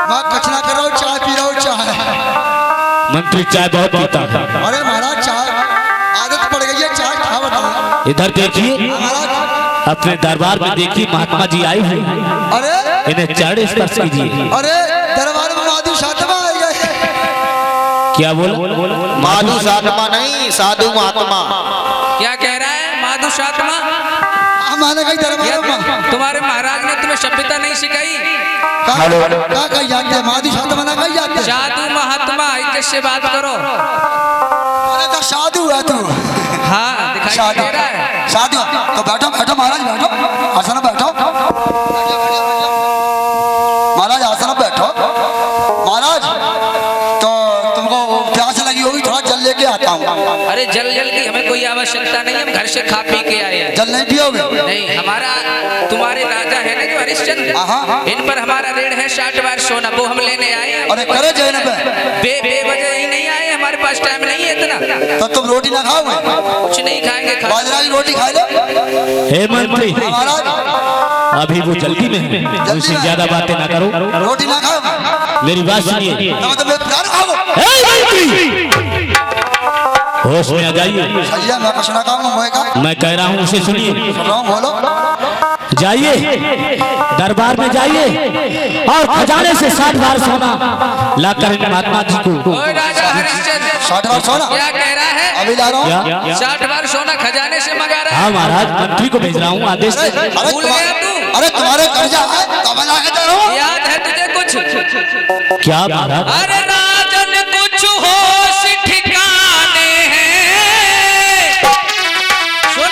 मैं कुछ ना कर रहा हूँ, चाय पी रहा हूँ। चाय मंत्री चाय बहुत पीता है। अरे महाराज चाय आदत पड़ गई है, चाय खा बताओ। इधर देखिए, महाराज अपने दरबार में देखिए महात्मा जी आए हुए हैं, अरे इन्हें चरण स्पर्श कीजिए। अरे दरबार में माधु सातवा आ गए। क्या बोला? माधु सातमा नहीं, साधु महात्मा। क्या कह रहा है माधु सातमा? माने कहीं दरबार में तुम्हारे महाराज ने तुम्हें सभ्यता नहीं सिखाई? क्या कही जाते हैं? माधु सातवा ना कही जाते हैं? साधु महात्मा इज्जत से बात करो। अरे तो साधु है तू। हाँ दिखाई दे रहा है। साधु तो बैठो बैठो महाराज, बैठो आसन बैठो महाराज, आसन बैठो महाराज। तो तुमको प्यास लगी होगी, थोड़ा जल लेके आता हूँ। अरे जल की हमें कोई आवश्यकता नहीं, हम घर से खा पी के आए हैं। जल नहीं पियोगे? नहीं, हमारा तुम्हारे राजा है ना जो हरिश्चंद्र, इन पर हमारा ऋण है 60 बार सोना, वो हम लेने आए हैं। अरे करे जैन पे बेवजह ही नहीं आए, हमारे पास टाइम नहीं है इतना। तो तुम रोटी ना खाओगे? कुछ नहीं खाएंगे, बाजरा की रोटी खा लो। हे मंत्री महाराज अभी वो जल्दी में है, उससे ज्यादा बातें ना करो। रोटी ना खाओगे? मेरी बात सुनिए। तो मैं प्यार खाओगे? हे मंत्री होश में आ जाइए। सही है, मैं कुछ ना खाऊंगा। मैं कह रहा हूँ उसे सुनिए। बोलो। जाइए दरबार में जाइए और खजाने से 60 बार सोना लाकर इन महात्मा जी को। ओए राजा हरिश्चंद्र 60 बार सोना क्या कह रहा है? अभी ला रहा हूँ। 60 बार सोना खजाने से मंगा रहा है? हाँ महाराज, मंत्री को भेज रहा हूँ आदेश से। भूल गया तू? अरे तुम्हारे कर्जा है तो मैं ला के दे रहा हूँ। याद है तुझे कुछ? क्या महाराज? अरे राजन कुछ होश ठिकाने हैं। सुन,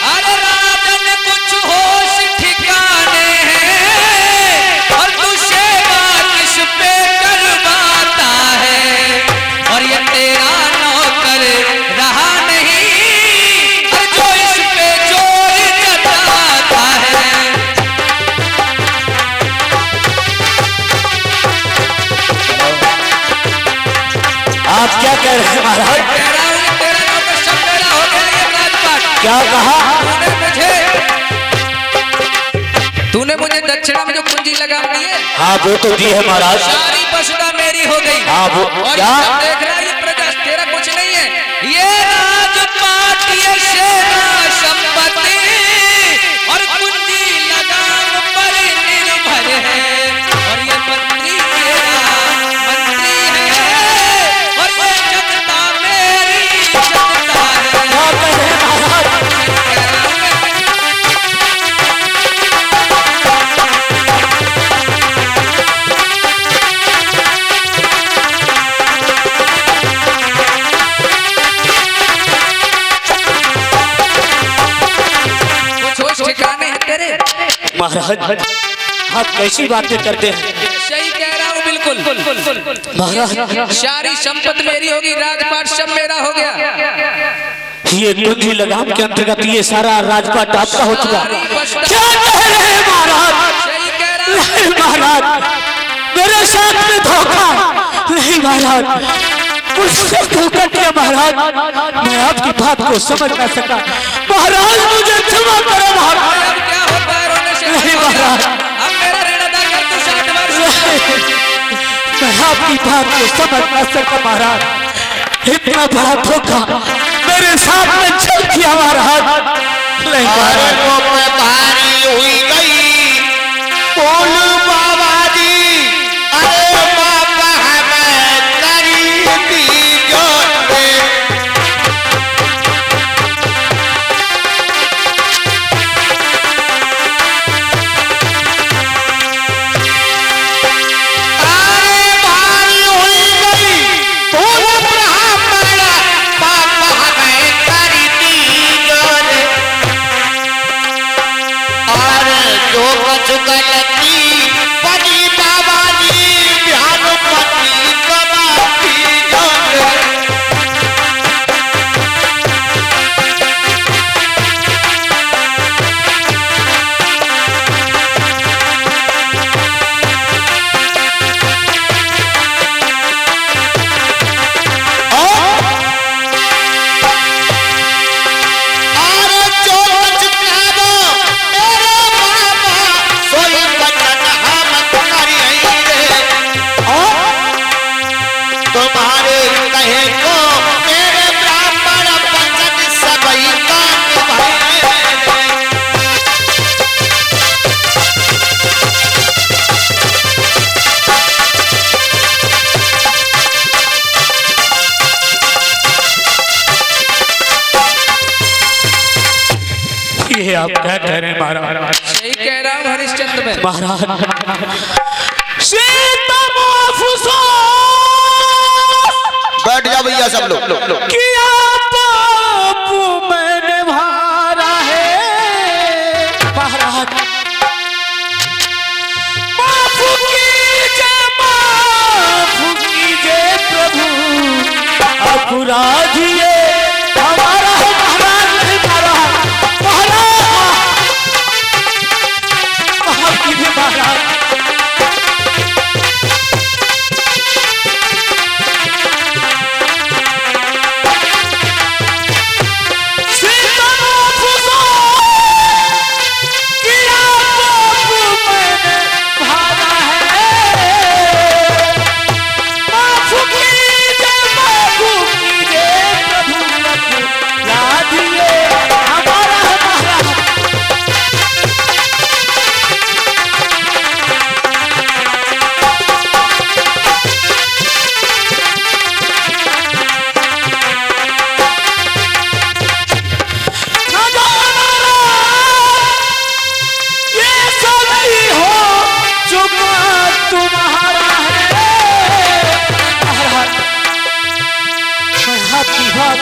अरे राजन कुछ होश ठिकाने हैं, और तू सेवा किस पे करवाता है, और ये तेरा नौकर रहा नहीं, और जो इस पे जोर जताता है। आप क्या कह रहे हैं महाराज? कह रहा हूं कि तेरा नौकर सब मेरा हो गया ये राजपाट। क्या कहा? तूने मुझे दक्षिणा में जो पूंजी लगा दी है, हाँ वो तो दी है महाराज। सारी बसुदा मेरी हो गई। हाँ वो और क्या? ये सब देख रहा है, ये प्रजा तेरा कुछ नहीं है। ये राजपाट, ये सेना संपत्ति और पूंजी लगाम पर निर्भर है, और ये मंत्री मंत्री है, और ये जनता मेरी जनता है। क्या कह रहे हैं महाराज? ठिकाने हैं तेरे? महाराज आप कैसी बातें करते हैं? सही कह रहा हूँ बिल्कुल। महाराज सारी संपत्ति मेरी होगी, राजपाट सब मेरा हो गया। ये पूंजी लगाम के अंतर्गत ये सारा राजपाट आपका हो चुका। क्या कह रहे हैं महाराज? सही कह रहा हूँ। नहीं महाराज, मेरे साथ में धोखा नहीं महाराज, मुझसे धोखा किया महाराज। मैं आपकी बात को समझ ना सका महाराज, मुझे क्षमा करो महाराज। अब क्या होता है रोने से? नहीं महाराज, अब मेरा ऋण अदा कर तू 60 बार। मैं आपकी बात को समझ ना सका महाराज। इतना बड़ा धोखा मेरे साथ में चल किया महाराज। नहीं महाराज, वो मैं भारी हुई गई बोल बाबा जी, अरे बाबा हमें करी दी जो रे। अरे भारी हुई गई बोल ब्राह्मण, बाबा हमें करी दी जो रे। ये आप क्या कह रहे हैं महाराज? सही कह रहा हूँ हरिश्चंद्र में। महाराज सीता बैठ जाओ भैया सब लोग। किया पाप मैंने भारा है महाराज, माफ कीजिए प्रभु, अपराध ये हमारा है महाराज, नहीं महाराज, माफ कीजिए महाराज।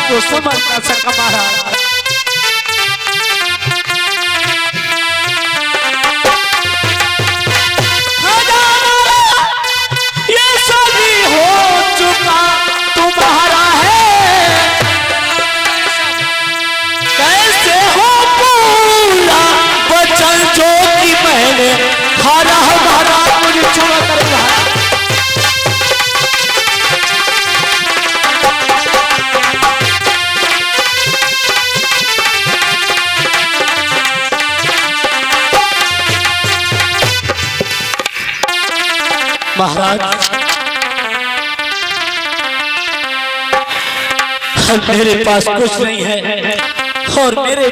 तो समझ ना सका महाराज, ये सभी हो चुका तुम्हारा है, कैसे हो पूरा वचन जो कि मैंने हारा हमारा, मुझे छोड़ा करेगा। महाराज मेरे पास कुछ नहीं है और मेरे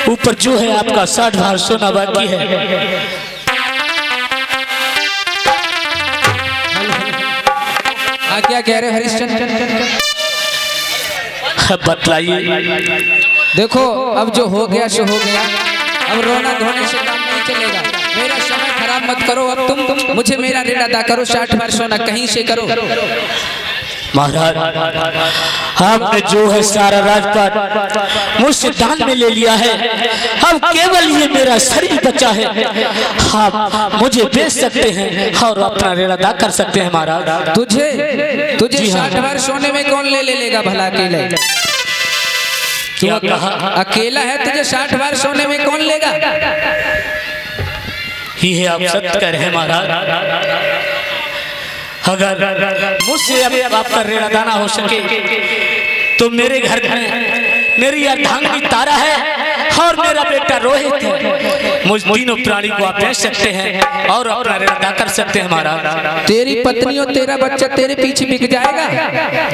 ऊपर जो है आपका 60 भार सोना बाकी है। क्या कह रहे हरिश्चंद्र? बतलाइए। देखो अब जो हो गया सो हो गया, अब रोना धोने से काम नहीं चलेगा। मेरा समय खराब मत करो, अब तुम मुझे मेरा ऋण अदा करो, 60 बार सोना कहीं से करो। महाराज आपने जो है सारा राजपाट मुझसे दान में ले लिया है, अब केवल ये मेरा शरीर बचा है, आप मुझे बेच सकते हैं और अपना ऋण अदा कर सकते हैं महाराज। तुझे 60 बार सोने में कौन ले लेगा भला? अकेले क्या कहा? अकेला है, तुझे 60 बार सोने में कौन लेगा? ये आप सत्य कह रहे हैं महाराज, अगर मुझसे अब आपका ऋण अदा ना हो सके तो मेरे घर में मेरी अर्धांगिनी तारा है और मेरा बेटा रोहित है, मुझ तीनों प्राणी को आप बेच सकते हैं और अपना ऋण अदा कर सकते हैं महाराज। तेरी पत्नी और तेरा बच्चा तेरे पीछे बिक जाएगा?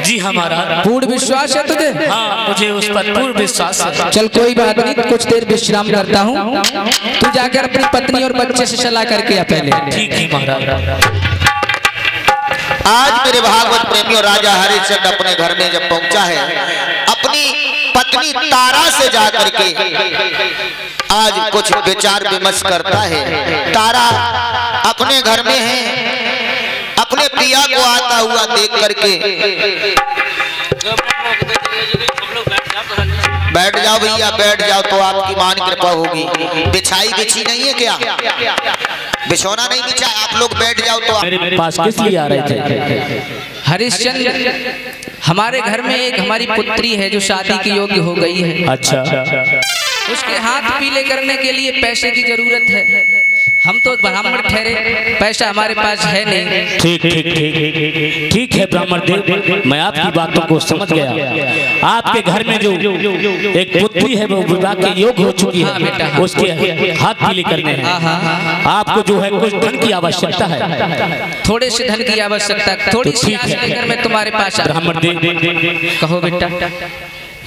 जी हाँ महाराज। पूर्ण विश्वास है तुझे? हाँ मुझे उस पर पूर्ण विश्वास है। चल कोई बात नहीं, कुछ देर विश्राम करता हूँ, तू जाकर अपनी पत्नी और बच्चे से सलाह करके आ पहले। ठीक है महाराज। आज मेरे भागवत प्रेमियों राजा हरिश्चंद्र अपने घर में जब पहुंचा है, अपनी पत्नी तारा से जाकर के आज कुछ विचार विमर्श करता है। तारा अपने घर में है, अपने प्रिया को आता हुआ देख करके बैठ जाओ भैया, बैठ जाओ तो आपकी मान कृपा होगी। बिछाई बिछी नहीं है क्या? बिछौना नहीं बिछा, आप लोग बैठ जाओ तो मेरे पास किस लिए आ रहे थे? हरिश्चंद्र, हमारे घर में एक हमारी पुत्री है जो शादी की योग्य हो गई है। अच्छा। उसके हाथ पीले करने के लिए पैसे की जरूरत है। हम तो ब्राह्मण ठहरे, पैसा हमारे पास है नहीं। ठीक ठीक ठीक ठीक है ब्राह्मण देव, मैं आपकी बातों को समझ गया। आपके घर में जो एक पुत्री है वो विवाह के योग्य हो चुकी है, उसके हाथ पीले करने हैं। आपको जो है कुछ धन की आवश्यकता है, थोड़े से धन की आवश्यकता, थोड़ी सी आस लेकर मैं तुम्हारे पास आया। ब्राह्मण देव कहो बेटा।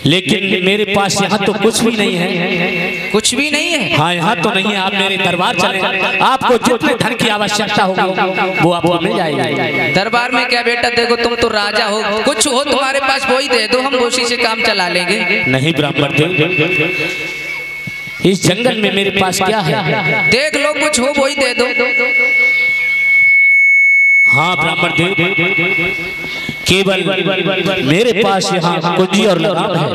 लेकिन मेरे पास यहाँ तो कुछ भी नहीं है। कुछ भी नहीं है? हाँ यहाँ तो नहीं है। आप मेरे दरबार चले, आपको जितने धन की आवश्यकता होगी वो आपको मिल जाएगी। दरबार में क्या बेटा, देखो तुम तो राजा हो, कुछ हो तुम्हारे पास वही दे दो, हम उसी से काम चला लेंगे। नहीं ब्राह्मण देव, इस जंगल में मेरे पास क्या है? देख लो, कुछ हो वही दे दो। हाँ ब्राह्मण देव, केवल मेरे पास यहाँ कुंजी और लगाम है।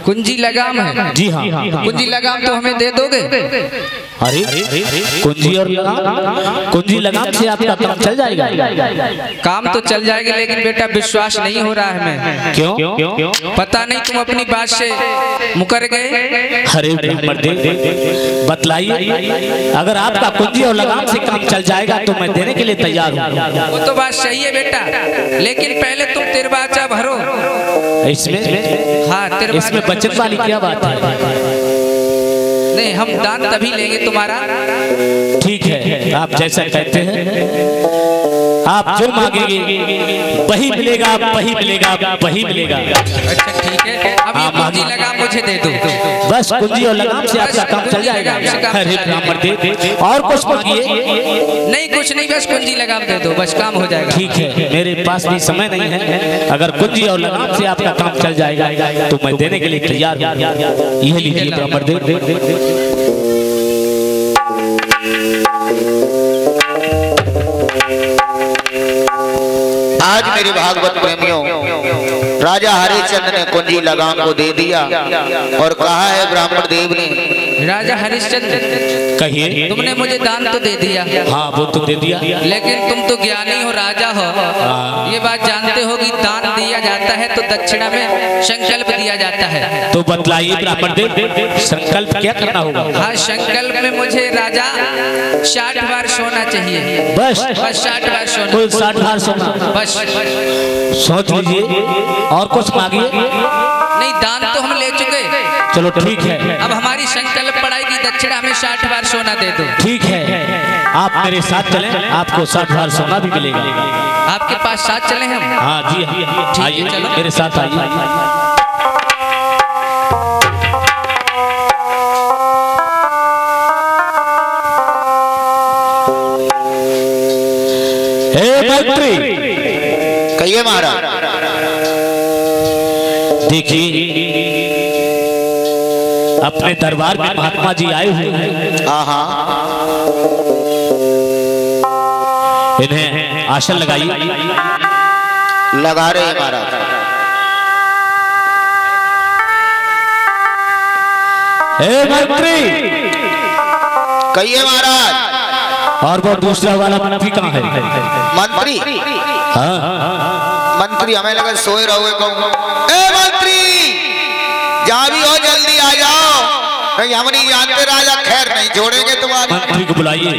कुंजी लगाम है? जी हाँ। कुंजी लगाम तो हमें दे दोगे? अरे कुंजी और लगाम, कुंजी लगाम से आपका काम चल जाएगा। काम तो चल जाएगा, लेकिन बेटा विश्वास नहीं हो रहा है हमें। क्यों? पता नहीं, तुम अपनी बात से मुकर गए। अरे ब्राह्मण देव बतलाइए, अगर आपका कुंजी और लगाम से काम चल जाएगा तो मैं देने के लिए तैयार हूँ। वो तो बात सही है बेटा, लेकिन पहले तुम तिरबाचा भरो। इसमें? हाँ, इसमें बचत वाली क्या बात है? नहीं, हम दान तभी लेंगे तुम्हारा। ठीक है, आप जैसा कहते हैं। आप जो मांगेंगे वही मिलेगा, वही मिलेगा, वही मिलेगा। अच्छा ठीक है, अब ये कुंजी लगाम मुझे दे दो। बस कुंजी और लगाम से आपका काम चल जाएगा। अरे ब्राह्मण देव, और कुछ मांगिए। नहीं कुछ नहीं, बस कुंजी लगाम दे दो, बस काम हो जाएगा। ठीक है, मेरे पास भी समय नहीं है। अगर कुंजी और लगाम से आपका काम चल जाएगा तो मैं देने के लिए तैयार हूँ। यह लीजिए ब्राह्मण देव। आज मेरे भागवत प्रेमियों, राजा हरिश्चंद्र ने कुंजी लगाम को दे दिया और कहा है ब्राह्मण देव ने। राजा हरिश्चंद्र, कहिए। तुमने मुझे दान तो दे दिया। हाँ वो तो दे दिया, लेकिन तुम तो ज्ञानी हो, राजा हो, ये बात जानते हो कि दान दिया जाता है तो दक्षिणा में संकल्प दिया जाता है। तो बतलाइए ब्राह्मण देव, संकल्प क्या करना होगा? हाँ, संकल्प में मुझे राजा 60 बार सोना चाहिए। बस 60 बार सोना, कुल 60 बार सोना। बस सोच लीजिए, और कुछ मांगिए। नहीं, दान तो हम ले चुके। चलो ठीक है, अब हमारी संकल्प पड़ाएगी दक्षिणा में 60 बार सोना दे दो। ठीक है, आप मेरे साथ चलें, आपको 60 बार सोना भी मिलेगा। आपके पास साथ चले हम? हाँ जी हाँ, आइए मेरे साथ आइए। कहिए महाराज। देखिए, अपने दरबार में महात्मा जी आए हुए हैं। इन्हें आसन लगाइए। लगा रहे हैं महाराज। हे मंत्री। कहिए महाराज। और वो दूसरा वाला मंत्री कहाँ है? मंत्री? हाँ, मंत्री हमें लगा सोए रहोगे। कहूँ ए मंत्री, जहाँ भी हो जल्दी आ जाओ, नहीं हम नहीं जानते, राजा खैर नहीं छोड़ेंगे तुम्हारी। मंत्री को बुलाइए।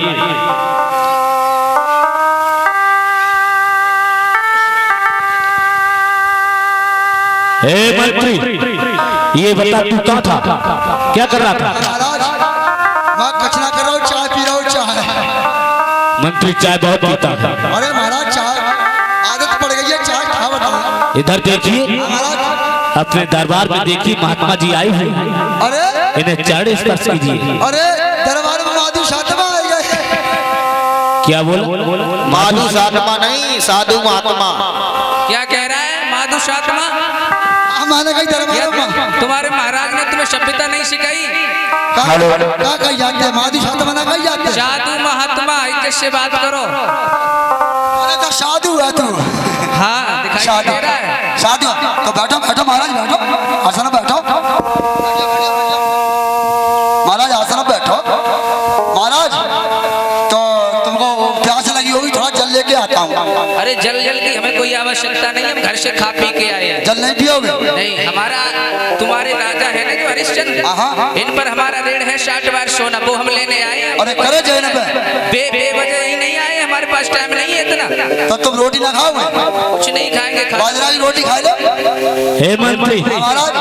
हे मंत्री, ये बता तू कहाँ था, क्या कर रहा था? मैं कुछ ना कर रहा हूँ, चाय पी रहा हूँ। चाय मंत्री चाय बहुत पीता है। अरे महाराज, चाय आदत पड़ गई है, चाय खा बताऊं। इधर देखिए, अपने दरबार में देखिए, महात्मा जी आए हैं। अरे इन्हें चरण स्पर्श कीजिए। अरे दरबार में माधु सातवा आ गए। क्या बोला? माधु सातमा नहीं, साधु महात्मा। क्या कह रहा है? माधु सातमा? माने कहीं दरबार में तुम्हारे महाराज ने तुम्हें सभ्यता नहीं सिखाई? क्या कही जाते हैं? माधु सातवा ना कही जाते हैं? साधु महात्मा, इज्जत से बात करो। अरे तो साधु है तू। हाँ, दिखाई दे रहा है साधु। तो बैठो बैठो महाराज, बैठो आसन बैठो। महाराज आसन बैठो। महाराज, तो तुमको प्यास लगी होगी, थोड़ा जल लेके आता हूँ। अरे जल की हमें कोई आवश्यकता नहीं, हम घर से खा पी के आए हैं। जल नहीं पियोगे? नहीं, हमारा तुम्हारे राजा है ना जो हरिश्चंद्र, इन पर हमारा ऋण है 60 बार सोना, वो हम लेने आए हैं। अरे करे जैन पे बेवजह ही नहीं आए, हमारे पास टाइम नहीं है इतना। तो तुम रोटी ना खाओगे? कुछ नहीं खाएंगे, बाजरा की रोटी खा लो। हे मंत्री, महाराज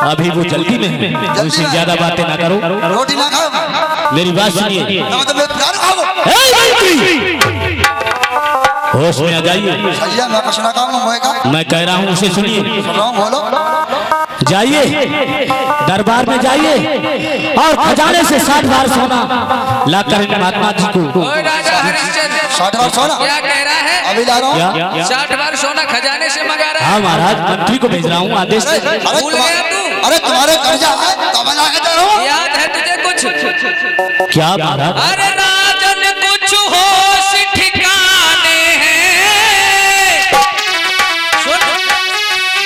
अभी वो जल्दी में है, उससे ज्यादा बातें ना करो। रोटी ना खाओगे? मेरी बात सुनिए। मतलब मैं प्यार खाओगे? हे मंत्री, होश में आ जाइए। सैया, मैं कुछ ना खाऊंगा। मैं कह रहा हूँ, उसे सुनिए। बोलो। जाइए, दरबार में जाइए और खजाने से 60 बार सोना लाकर महात्मा जी को। राजा हरिश्चंद्र 60 बार सोना? क्या कह रहा है? अभी ला रहा हूँ। 60 बार सोना खजाने से मंगा रहा है? हाँ महाराज, मंत्री को भेज रहा हूँ, आदेश। भूल गया तू? अरे तुम्हारे कर्जा है तो बना के दे रहा हूँ। याद है क्या महाराज? अरे राजन कुछ होश ठिकाने हैं, सुन।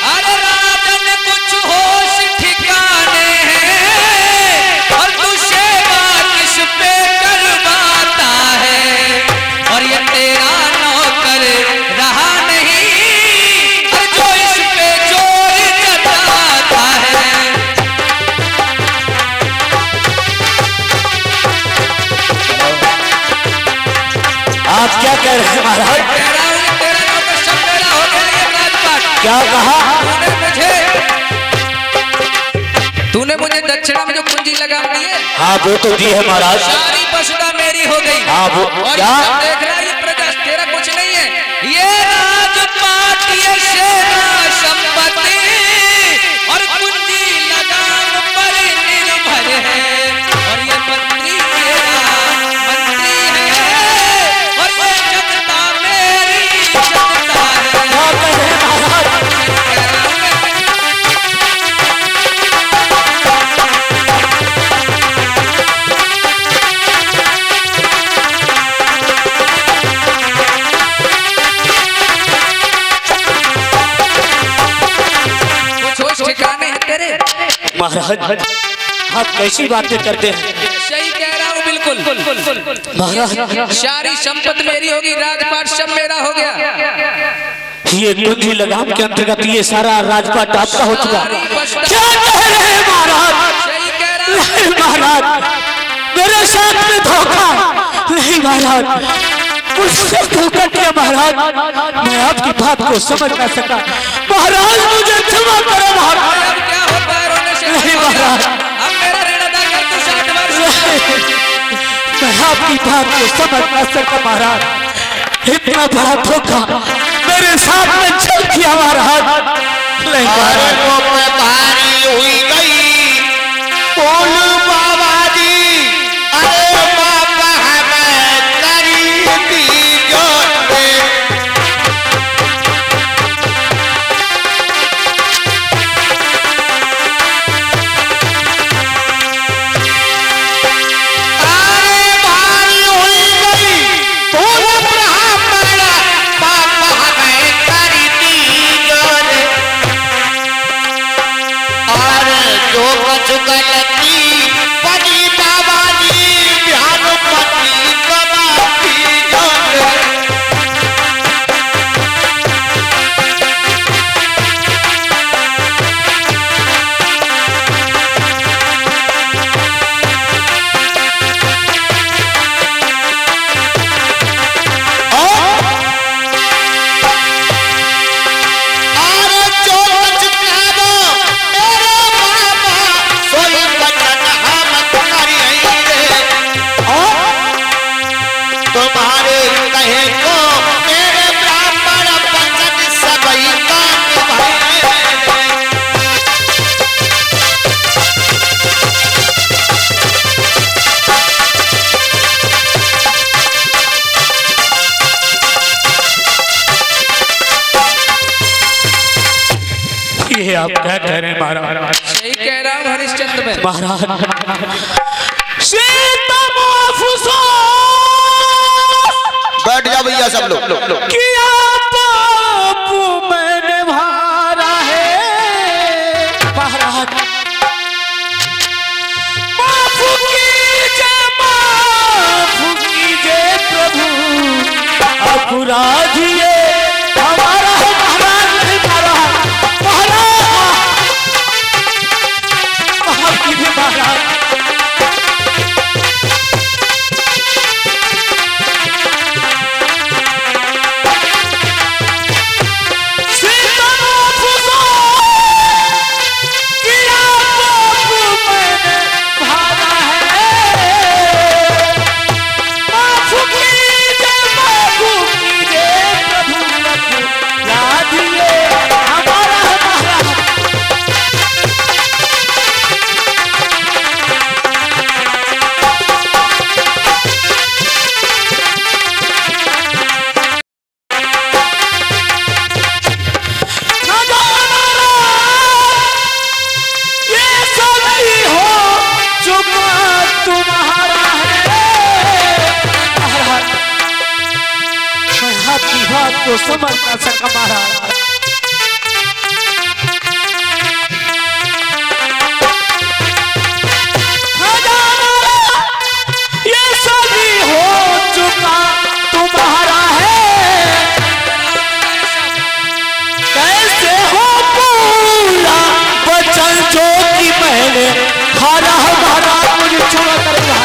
अरे राजन कुछ होश ठिकाने हैं, और तू सेवा किस पे करवाता है, और ये तेरा नौकर रहा नहीं, और जो इस पे जोर जताता है। आप क्या कह रहे हैं महाराज? तेरा नौकर सब मेरा हो गया ये राजपाट। क्या कहा? तूने मुझे दक्षिणा में जो कुंजी लगा दी है, हाँ वो तो दी है महाराज। सारी बसुदा मेरी हो गई। हाँ वो और क्या? ये सब देख रहा है, ये प्रजा तेरा कुछ नहीं है, ये राजपाट ये सेना संपत्ति और कुंजी लगाम पर निर्भर है, और ये मंत्री तेरा मंत्री है, और ये जनता मेरी जनता है। क्या कह रहे हैं महाराज? ठिकाने हैं तेरे महाराज आप कैसी बातें करते हैं? सही कह रहा हूँ बिल्कुल। महाराज सारी संपत्ति मेरी होगी, राजपाट सब मेरा हो गया। ये कुंजी लगाम के अंतर्गत ये सारा राजपाट आपका हो चुका। सारी बसुदा- क्या कह रहे हैं महाराज? सही कह रहा हूँ। नहीं महाराज, मेरे साथ में धोखा नहीं महाराज, मुझसे धोखा किया महाराज। मैं आपकी बात को समझ ना सका महाराज, मुझे क्षमा करो महाराज। अब क्या होता है रोने से? नहीं महाराज, अब मेरा ऋण अदा कर तू 60 वर्ष। मैं आपकी बात को समझ ना सका महाराज। इतना बड़ा धोखा मेरे साथ में चल किया महाराज। नहीं महाराज, भारी हुई गई बोल बाबा जी, अरे बाबा हमें करी दीजो रे। अरे भारी हुई गई बोल ब्राह्मण, बाबा हमें करी दीजो रे। और जो कुछ गलती बनी बाबा जी, ध्यान पति कमाती जोरे। और जो कुछ कहो मेरे बाबा, सोई वचन हम करिएंगे। तुम्हारे कहे को मेरे ब्राह्मण वचन सबई का निभाएंगे। ये आप क्या कह रहे हैं महाराज? सही कह रहा हूँ हरिश्चंद्र में। महाराज सीता को अफसोस बैठ जाओ भैया सब लोग। किया पाप मैंने भारा है महाराज। माफ कीजिए प्रभु, अपराधिए हमारा है महाराज। नहीं महाराज, माफ कीजिए महाराज। को समझ ना सका महाराज। ये सभी हो चुका तुम्हारा है, कैसे हो पूरा वचन जो कि मैंने हारा हमारा मुझे छुआ करेगा।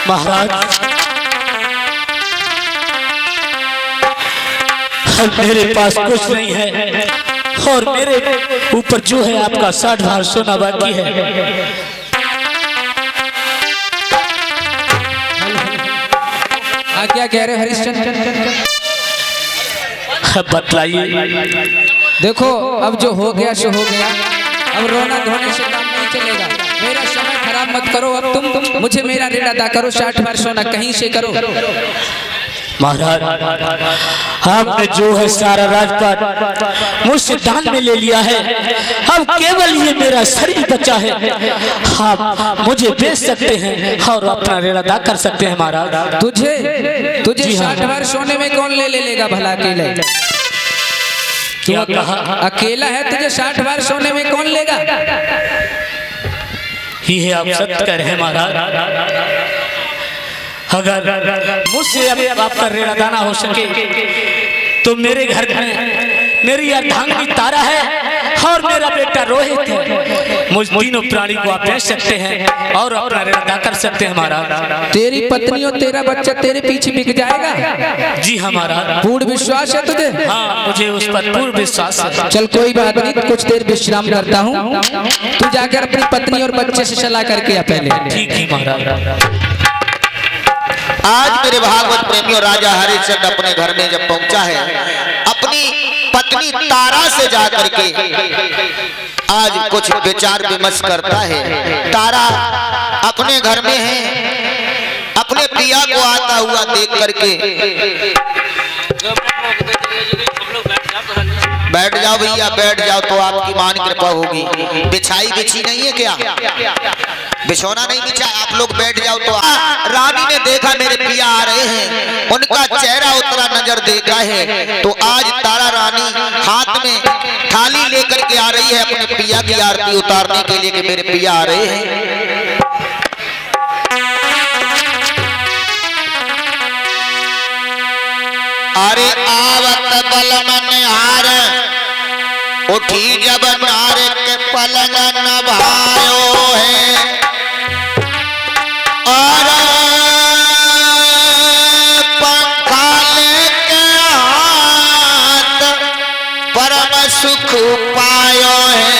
महाराज मेरे पास कुछ नहीं है और मेरे ऊपर जो है आपका 60 भार सोना बाकी है। क्या कह रहे हरिश्चंद्र? बतलाइए। देखो अब जो हो गया सो हो गया, अब रोना धोने से काम नहीं चलेगा। मेरा समय खराब मत करो, अब तुम मुझे मेरा ऋण अदा करो, 60 बार सोना कहीं से करो। महाराज आपने जो है सारा राजपाट मुझसे दान में ले लिया है, अब केवल ये मेरा शरीर बचा है। आप मुझे बेच सकते हैं और अपना ऋण अदा कर सकते हैं महाराज। तुझे 60 बार सोने में कौन ले लेगा भला? अकेले क्या कहा? अकेला है, तुझे 60 बार सोने में कौन लेगा? ये आप सत्य कह रहे हैं महाराज। अगर मुझसे अब आपका ऋण अदा ना हो सके तो मेरे घर में मेरी अर्धांगिनी तारा है और मेरा बेटा रोहित है, मुझ तीनों प्राणी को आप बेच सकते हैं और अपना ऋण अदा कर सकते हैं महाराज। तेरी पत्नी और तेरा बच्चा तेरे पीछे बिक जाएगा? जी हाँ महाराज। पूर्ण विश्वास है तुझे? हाँ मुझे उस पर पूर्ण विश्वास है। चल कोई बात नहीं, कुछ देर विश्राम करता हूँ, तू जाकर अपनी पत्नी और बच्चे से सलाह करके आ पहले। ठीक है महाराज। आज मेरे भागवत प्रेमी और राजा हरिश्चंद्र अपने घर में जब पहुंचा है, अपनी पत्नी तारा से जाकर के आज कुछ विचार विमर्श करता है। तारा अपने घर में है, अपने पिया को आता हुआ देख करके बैठ जाओ भैया, बैठ जाओ तो आपकी मान कृपा होगी। बिछाई बिछी नहीं है क्या? बिछौना नहीं बिछा, आप लोग बैठ जाओ तो। रानी ने देखा मेरे पिया आ रहे हैं, उनका चेहरा उतरा नजर देखा है, तो आज तारा रानी हाथ में थाली लेकर के आ रही है अपने पिया की आरती उतारने के लिए कि मेरे पिया आ रहे हैं। अरे आवत बलमन हार उठी जब नारे के पलंग न भायो है, और पंखा लेके हाथ परम सुख पायो है।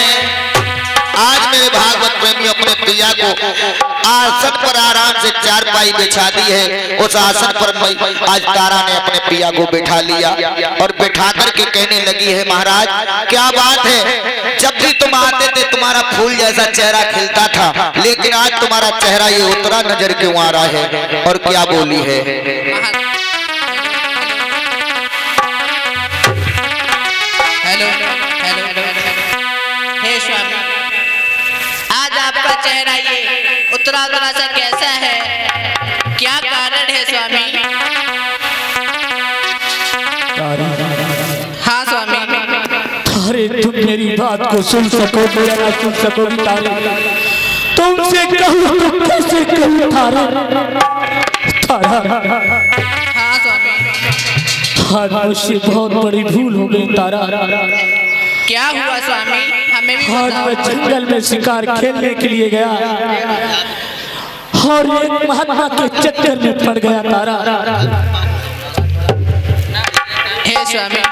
आज मेरे भागवत प्रेमी अपने पिया को आसन पर आराम से चारपाई बिछा दी है, उस आसन पर आज तारा ने अपने पिया को बिठा लिया और बिठा करके कहने लगी है, महाराज क्या बात है, जब भी तुम आते थे तुम्हारा फूल जैसा चेहरा खिलता था, लेकिन आज तुम्हारा चेहरा ये उतरा नजर क्यों आ रहा है? और क्या बोली है? हेलो हेलो हे स्वामी, आज आपका चेहरा ये उतरा उतरा सा कैसा है, क्या कारण है स्वामी? हाँ स्वामी। अरे तुम मेरी बात को सुन सको या ना सुन सको तारे, तुमसे कहूँ तो कैसे कहूँ तारा? हाँ स्वामी। आज मुझसे बहुत बड़ी भूल हो गई तारा। क्या हुआ स्वामी? हमें भी आज मैं जंगल में शिकार खेलने के लिए गया और एक महात्मा के चक्कर में पड़ गया तारा। हे स्वामी,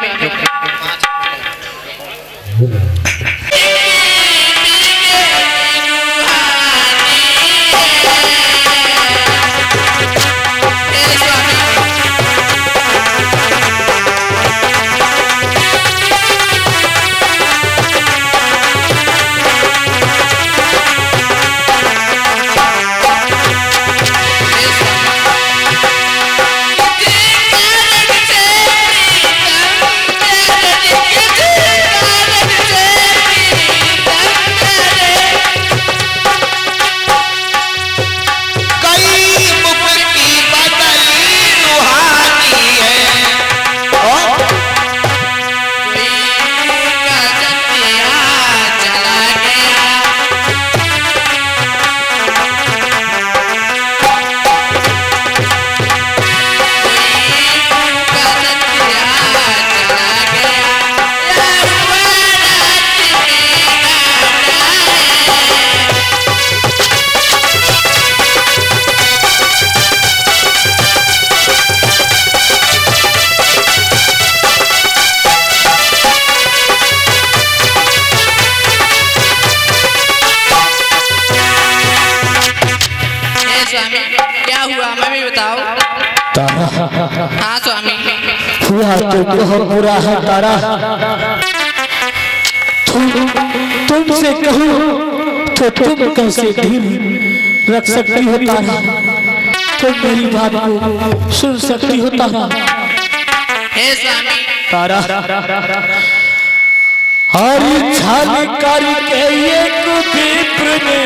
क्या हुआ हमें भी बताओ। तारा हाँ स्वामी। हुआ तो बहुत बुरा है तारा। तुमसे कहूँ तो तुम कैसे दिल रख सकती हो तारा? तुम मेरी बात को सुन सकती हो तारा? हे स्वामी। तारा हर छाल करके एक विप्र ने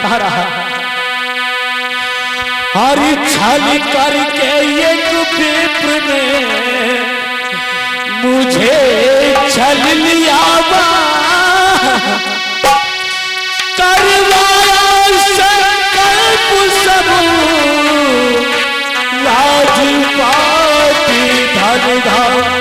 तारा हर छाल करके एक विप्र ने मुझे छल लिया करवाया संकल्प सब लाज पाती धन धाम।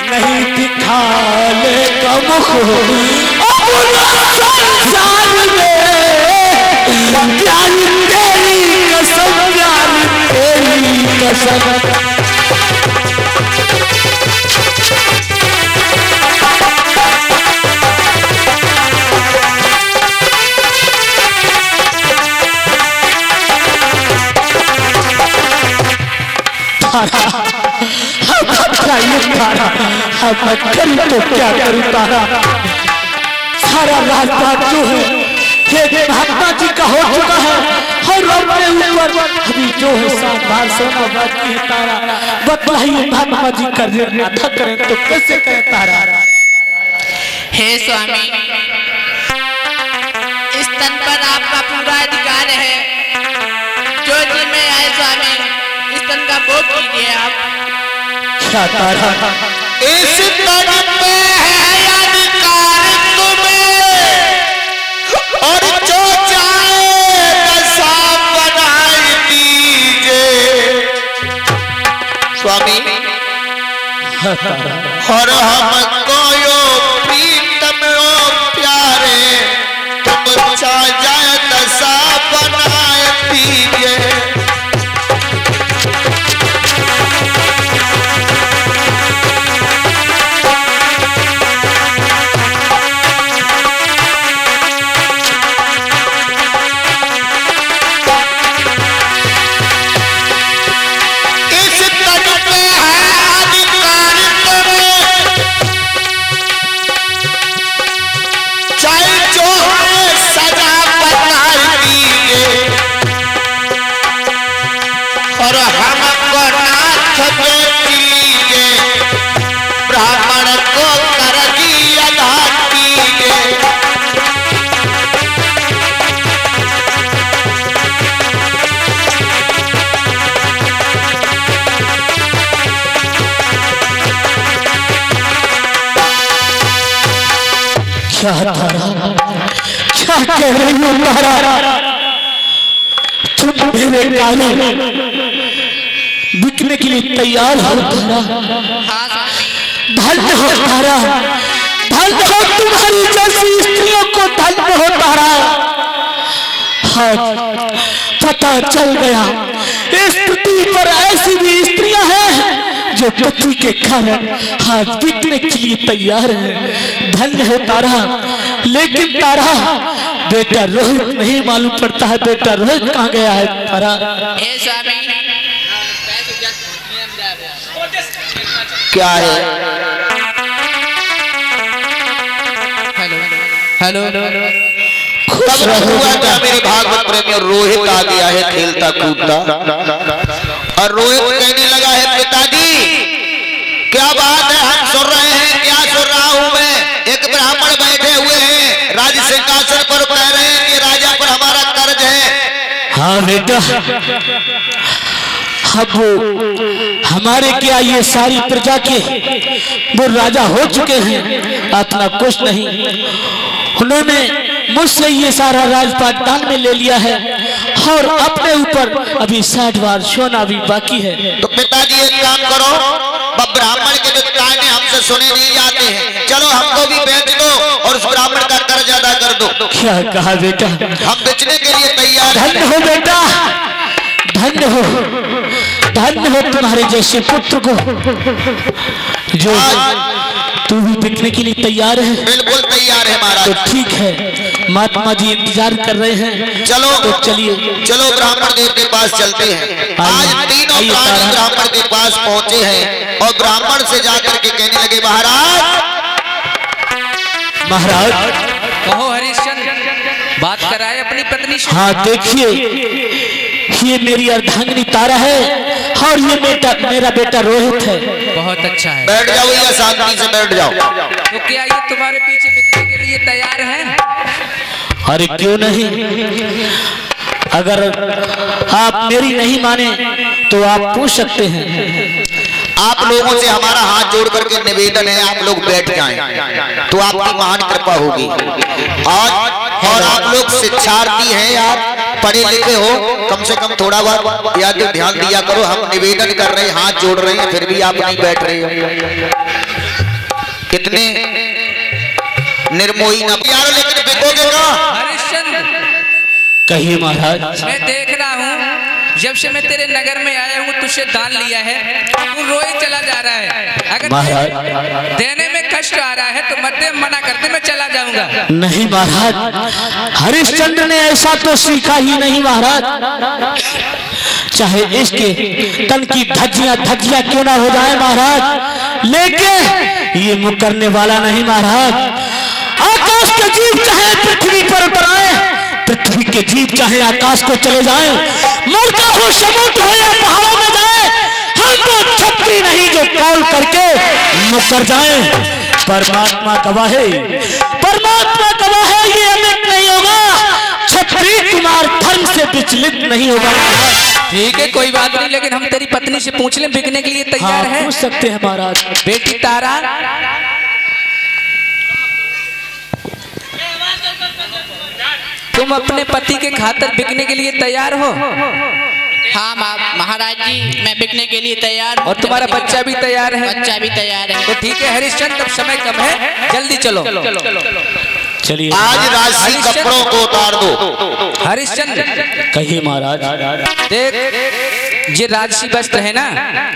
नहीं दिखा ले मुख संसार में प्यारी तेरी कसम प्यारी तेरी कसम। तो क्या करूं तारा, सारा रास्ता जो है ये महात्मा जी का हो चुका है और अपने ऊपर अभी जो है 7 बार सोना बाकी है तारा। बताइए महात्मा जी कर था करें तो कैसे करें तारा? हे स्वामी, इस तन पर आपका पूरा अधिकार है, जो जी में आए स्वामी इस तन का भोग कीजिए आप। क्या तारा इस तन पे है अधिकार तुम्हें, और जो चाहे दशा बनाई दीजिए स्वामी। और हमको यो प्रीतम यो प्यारे, तुम चाहे दशा बनाई दीजिए। क्या कह रही हो तारा? तुम मेरे काले बिकने के लिए तैयार हो तारा? हाँ स्वामी। धन्य हो तारा, धन्य हो तुम्हारी जैसी स्त्रियों को, धन्य हो तारा। हाँ, पता चल गया इस पृथ्वी पर ऐसी भी स्त्रियां हैं जो पति के कारण हाथ बिकने के लिए तैयार है। धन्य है तारा। लेकिन तारा, बेटा रोहित नहीं मालूम पड़ता है। बेटा रोहित कहाँ गया है तारा? हे स्वामी। क्या है? Hello hello. तब हुआ क्या मेरे भागवत प्रेमी? रोहित आ गया है खेलता कूदता, और रोहित कहने लगा है पिताजी क्या बात है, हम सुन रहे हैं। क्या सुन रहा हूँ मैं? एक ब्राह्मण बैठे हुए हैं राज सिंहासन पर, कह रहे हैं कि राजा पर हमारा कर्ज है। हाँ बेटा, अब वो हमारे क्या ये सारी प्रजा के वो राजा हो चुके हैं, अपना कुछ नहीं। उन्होंने मुझसे ये सारा राजपाट दान में ले लिया है और अपने ऊपर अभी 60 बार सोना भी बाकी है। तो पिताजी एक काम करो, ब्राह्मण के जो ताने हमसे सुने नहीं जाते हैं, चलो हमको भी बेच दो और उस ब्राह्मण का कर्ज अदा कर दो। क्या कहा बेटा? हम बेचने के लिए तैयार हैं। धन्य हो बेटा, धन्य हो, धन्य हो तुम्हारे जैसे पुत्र को जो तू भी बिकने के लिए तैयार है। बिल्कुल तैयार है महाराज। तो ठीक है, महात्मा जी इंतजार कर रहे हैं। चलो तो चलिए, चलो ब्राह्मण देव के पास चलते हैं। आज तीनों प्राणी ब्राह्मण के पास पहुंचे हैं और ब्राह्मण से जाकर के कहने लगे महाराज। महाराज कहो हरिश्चंद्र, बात कराए अपनी पत्नी से। हाँ देखिए, ये मेरी अर्धांगिनी तारा है और ये मेरा बेटा रोहित है। बहुत अच्छा है। बैठ जाओ या शांति से बैठ जाओ। तो क्या ये तुम्हारे पीछे बिकने के लिए तैयार है? अरे क्यों नहीं, अगर आप मेरी नहीं माने तो आप पूछ सकते हैं। आप लोगों से हमारा हाथ जोड़ करके निवेदन है, आप लोग बैठ जाएं तो आपकी महान कृपा होगी। और आप लोग शिक्षार्थी हैं यार, पढ़े लिखे हो, कम से कम थोड़ा बहुत याद ध्यान दिया करो। हम निवेदन कर रहे हैं, हाथ जोड़ रहे हैं, फिर भी आप नहीं बैठ रहे हो। कितने निर्मोही ना यार, लेकिन बिकोगे कहाँ? हरिश्चंद्र, कहिए महाराज। मैं देख रहा हूँ जब से मैं तेरे नगर में आया हूँ तुझसे दान लिया है, तू रोए चला जा रहा है। अगर महाराज देने में कष्ट आ रहा है तो मत दे, मना करते मैं चला जाऊंगा। नहीं महाराज, हरिश्चंद्र ने ऐसा तो सीखा ही नहीं महाराज। चाहे इसके तन की धज्जियां क्यों ना हो जाए महाराज, लेकिन ये मुकरने वाला नहीं महाराज। आकाश के जीव चाहे पृथ्वी पर उतर आए, पृथ्वी के जीव चाहे आकाश को चले जाएं, मरता हो समुद्र हो या पहाड़ों में जाए, हम तो छत्री नहीं जो कॉल करके मुकर जाए। परमात्मा गवाह है, परमात्मा गवाह है, ये अमित नहीं होगा। छत्री कुमार धर्म से विचलित नहीं होगा। ठीक है, कोई बात नहीं, लेकिन हम तेरी पत्नी से पूछ लें, बिकने के लिए तैयार है? पूछ सकते हैं महाराज। बेटी तारा, तुम अपने पति के खातिर बिकने के लिए तैयार हो? हाँ महाराज जी, मैं बिकने के लिए तैयार हूँ। और तुम्हारा बच्चा भी तैयार है? बच्चा भी तैयार है। तो ठीक है हरिश्चंद्र, अब समय कम है, जल्दी चलो। चलिए, आज राशि कपड़ों को उतार दो। हरिश्चंद्र, कहिए महाराज। देख ये राजसी वस्त्र है ना,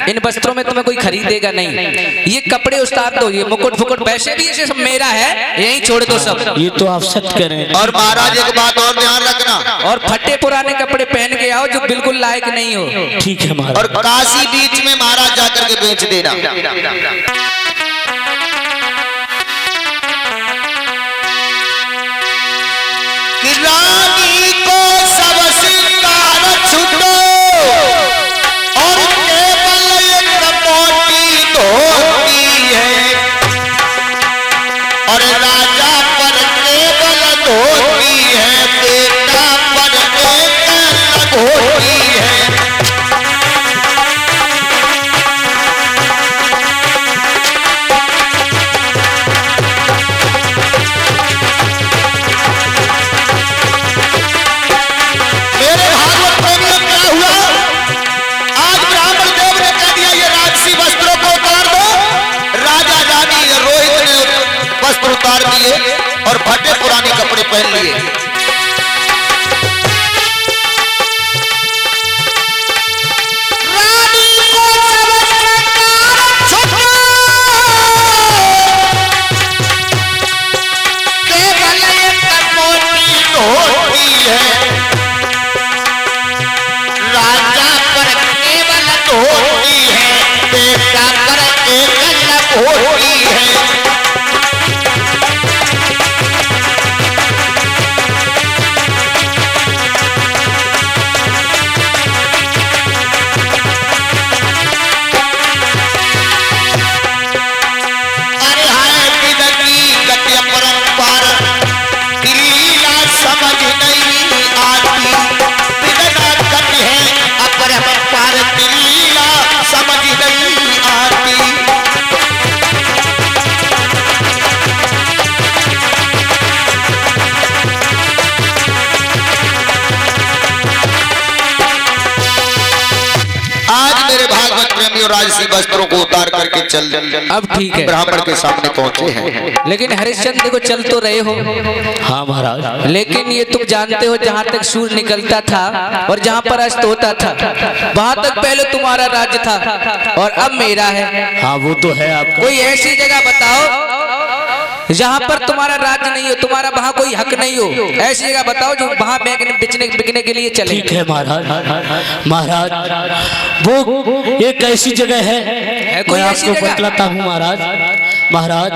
इन वस्त्रों में तुम्हें कोई खरीदेगा नहीं। ये कपड़े उतार दो, ये मुकुट फुकुट पैसे भी ये सब मेरा है, यहीं छोड़ दो सब। ये तो आप सच कह रहे हैं। और महाराज एक बात और ध्यान रखना, और फटे पुराने कपड़े पहन के आओ जो बिल्कुल लायक नहीं हो। ठीक है महाराज। और काशी बीच में महाराज जाकर के बेच देना। कि रानी को सब सिंगार छुटो और केवल एक मोटी धोती है, और राजा पर केवल धोती है, बेटा पर एक धोती है। होती है। अरे हाय जिंदगी गति परंपर लीला समझ नहीं आती, बिना गति है अपरंपर लीला समझ नहीं आती। आज मेरे भागवत प्रेमी और राजसी वस्त्रों को उतार करके चल अब ठीक है, ब्राह्मण के सामने पहुंचे हैं। लेकिन हरिश्चंद्र को चल तो रहे हो, हाँ महाराज, लेकिन ये तुम जानते हो जहाँ तक सूर्य निकलता था और जहाँ पर अस्त होता था वहाँ तक पहले तुम्हारा राज्य था और अब मेरा है। हाँ वो तो है आपका। कोई ऐसी जगह बताओ जहाँ पर तुम्हारा राज्य नहीं हो, तुम्हारा वहाँ कोई हक नहीं हो, ऐसी जगह बताओ जो वहाँ बिकने के लिए चले। ठीक है महाराज, महाराज वो एक ऐसी जगह है कोई मैं ऐसी आपको जगह? बतलाता हूँ महाराज। महाराज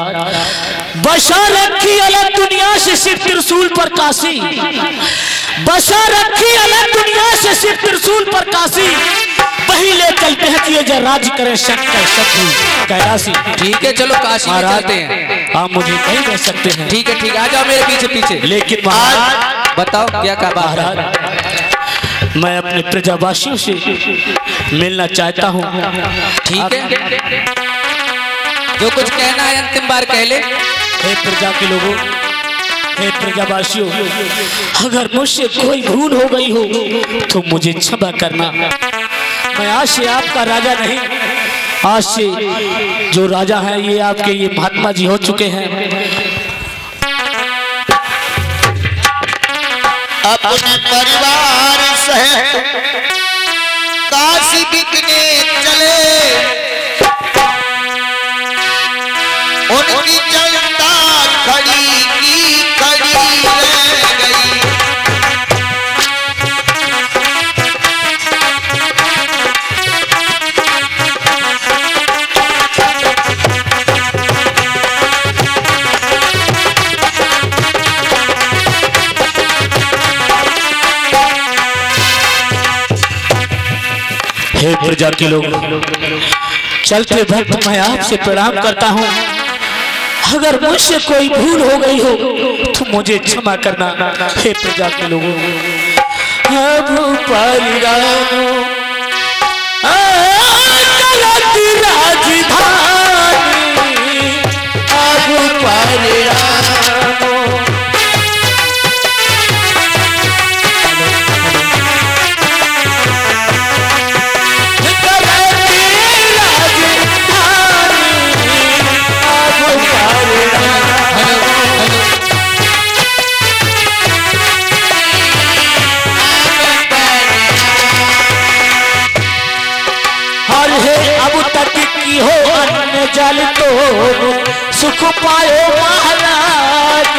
बसा रखी अलग दुनिया से सिर्फ त्रिशूल पर काशी, बसा रखी अलग दुनिया से सिर्फ त्रिशूल पर काशी, वही ले चलते हैं कि ये जो राज करे शंकर शत्रु कैलाशी। ठीक है चलो काशी में चलते हैं। आप मुझे कहीं कह सकते हैं। ठीक है आ जाओ मेरे पीछे पीछे। लेकिन महाराज बताओ क्या कहा महाराज, मैं अपने प्रजावासियों से मिलना चाहता हूँ। ठीक है, जो कुछ कहना है अंतिम बार कह ले। हे प्रजा के लोगों, हे प्रजावासियों, अगर मुझसे कोई भूल हो गई हो तो मुझे क्षमा करना। मैं आज से आपका राजा नहीं, आज से जो राजा हैं ये आपके ये महात्मा जी हो चुके हैं। अपने परिवार सहित काशी बिकने चले, उनकी जनता खड़ी की खड़ी रह गई। हे प्रजा के लोग, चलते भक्त मैं आपसे प्रणाम करता हूँ। अगर मुझसे कोई भूल हो गई हो तो मुझे क्षमा करना। हे प्रजा के लोगों, अब परिरानो गलती राजधानी, अब परिरानो हो अन्न जल तो सुख पायो महाराज।